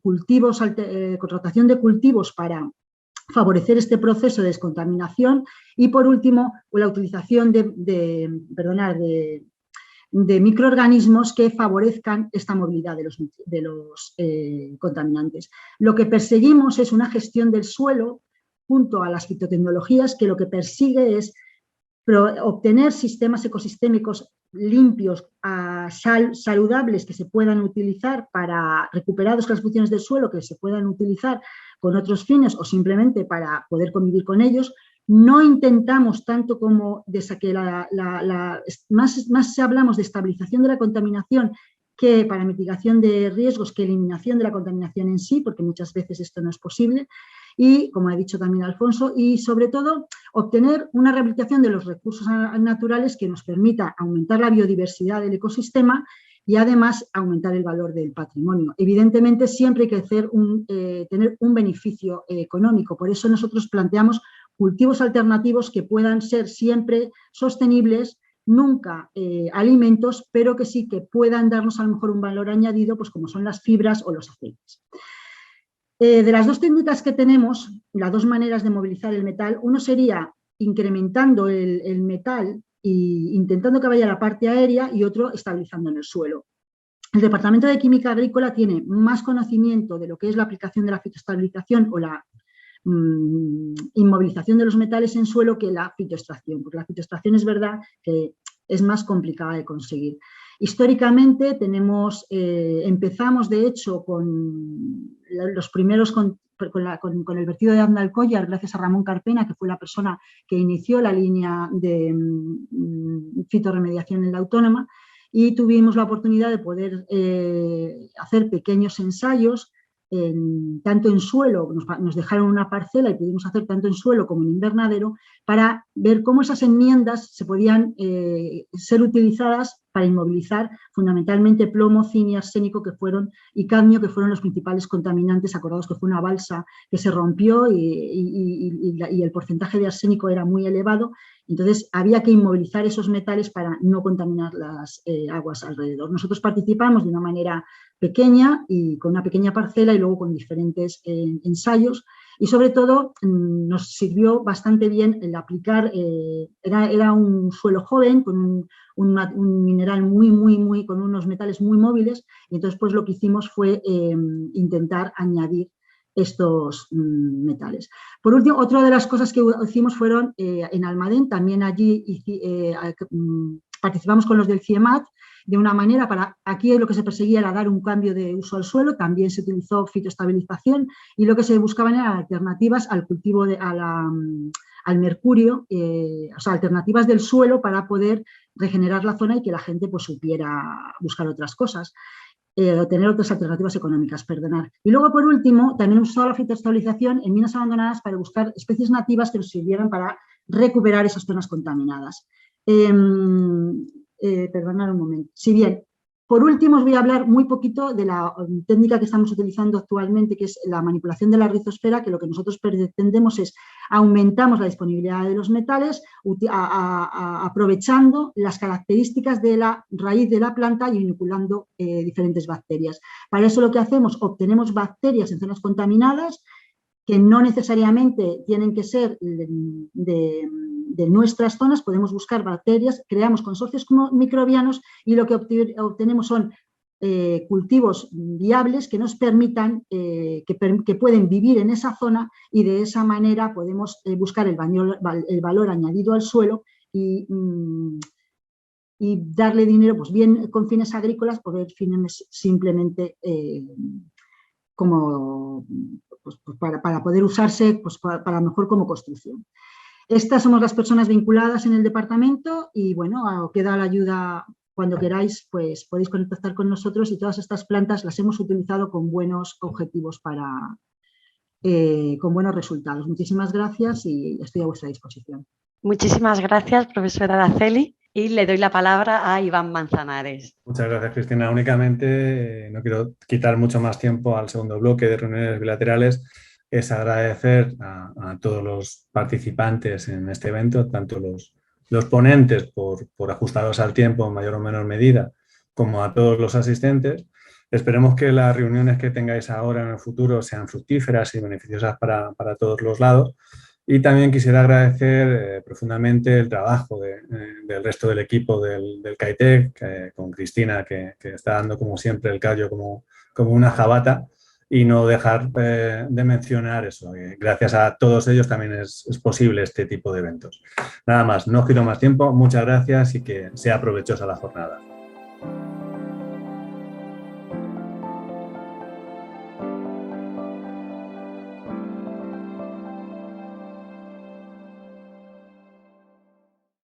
cultivos, con rotación de cultivos para favorecer este proceso de descontaminación y por último la utilización de microorganismos que favorezcan esta movilidad de los contaminantes. Lo que perseguimos es una gestión del suelo junto a las fitotecnologías que lo que persigue es obtener sistemas ecosistémicos limpios, saludables que se puedan utilizar para recuperados las funciones del suelo, que se puedan utilizar con otros fines o simplemente para poder convivir con ellos. No intentamos tanto como más hablamos de estabilización de la contaminación que para mitigación de riesgos que eliminación de la contaminación en sí, porque muchas veces esto no es posible. Y, como ha dicho también Alfonso, y sobre todo obtener una rehabilitación de los recursos naturales que nos permita aumentar la biodiversidad del ecosistema y además aumentar el valor del patrimonio. Evidentemente siempre hay que tener un beneficio económico, por eso nosotros planteamos cultivos alternativos que puedan ser siempre sostenibles, nunca alimentos, pero que sí que puedan darnos a lo mejor un valor añadido, pues como son las fibras o los aceites. De las dos técnicas que tenemos, las dos maneras de movilizar el metal, uno sería incrementando el metal e intentando que vaya a la parte aérea y otro estabilizando en el suelo. El Departamento de Química Agrícola tiene más conocimiento de lo que es la aplicación de la fitoestabilización o la inmovilización de los metales en suelo que la fitoextracción, porque la fitoextracción es verdad que es más complicada de conseguir. Históricamente empezamos de hecho con los primeros con el vertido de Andalcóllar, gracias a Ramón Carpena, que fue la persona que inició la línea de fitorremediación en la Autónoma, y tuvimos la oportunidad de poder hacer pequeños ensayos, tanto en suelo, nos dejaron una parcela y pudimos hacer tanto en suelo como en invernadero, para ver cómo esas enmiendas se podían ser utilizadas para inmovilizar fundamentalmente plomo, zinc y arsénico y cadmio, que fueron los principales contaminantes. Acordaos que fue una balsa que se rompió y el porcentaje de arsénico era muy elevado. Entonces había que inmovilizar esos metales para no contaminar las aguas alrededor. Nosotros participamos de una manera pequeña y con una pequeña parcela y luego con diferentes ensayos, y sobre todo nos sirvió bastante bien el aplicar, era un suelo joven con un mineral con unos metales muy móviles, y entonces pues lo que hicimos fue intentar añadir estos metales. Por último, otra de las cosas que hicimos fueron en Almadén, también allí participamos con los del CIEMAT, de una manera aquí lo que se perseguía era dar un cambio de uso al suelo, también se utilizó fitoestabilización, y lo que se buscaban eran alternativas al cultivo, al mercurio, o sea, alternativas del suelo para poder regenerar la zona y que la gente pues supiera buscar otras cosas. Tener otras alternativas económicas, perdonar. Y luego, por último, también hemos usado la fitoestabilización en minas abandonadas para buscar especies nativas que nos sirvieran para recuperar esas zonas contaminadas. Perdonad un momento. Si bien, por último, os voy a hablar muy poquito de la técnica que estamos utilizando actualmente, que es la manipulación de la rizosfera, que lo que nosotros pretendemos es aumentamos la disponibilidad de los metales aprovechando las características de la raíz de la planta y inoculando diferentes bacterias. Para eso lo que hacemos, obtenemos bacterias en zonas contaminadas, que no necesariamente tienen que ser de nuestras zonas, podemos buscar bacterias, creamos consorcios microbianos y lo que obtenemos son cultivos viables que nos permitan, que pueden vivir en esa zona, y de esa manera podemos buscar el valor añadido al suelo y darle dinero, pues bien con fines agrícolas o bien fines simplemente como pues, para poder usarse pues, para mejor como construcción. Estas somos las personas vinculadas en el departamento y bueno, queda la ayuda cuando queráis, pues podéis contactar con nosotros, y todas estas plantas las hemos utilizado con buenos objetivos con buenos resultados. Muchísimas gracias y estoy a vuestra disposición. Muchísimas gracias, profesora Araceli, y le doy la palabra a Iván Manzanares. Muchas gracias, Cristina. Únicamente, no quiero quitar mucho más tiempo al segundo bloque de reuniones bilaterales, es agradecer a todos los participantes en este evento, tanto los ponentes por ajustados al tiempo en mayor o menor medida, como a todos los asistentes. Esperemos que las reuniones que tengáis ahora en el futuro sean fructíferas y beneficiosas para todos los lados. Y también quisiera agradecer profundamente el trabajo del resto del equipo del CAITEC, con Cristina, que está dando como siempre el callo como una jabata, y no dejar de mencionar eso. Gracias a todos ellos también es posible este tipo de eventos. Nada más, no os quito más tiempo, muchas gracias y que sea provechosa la jornada.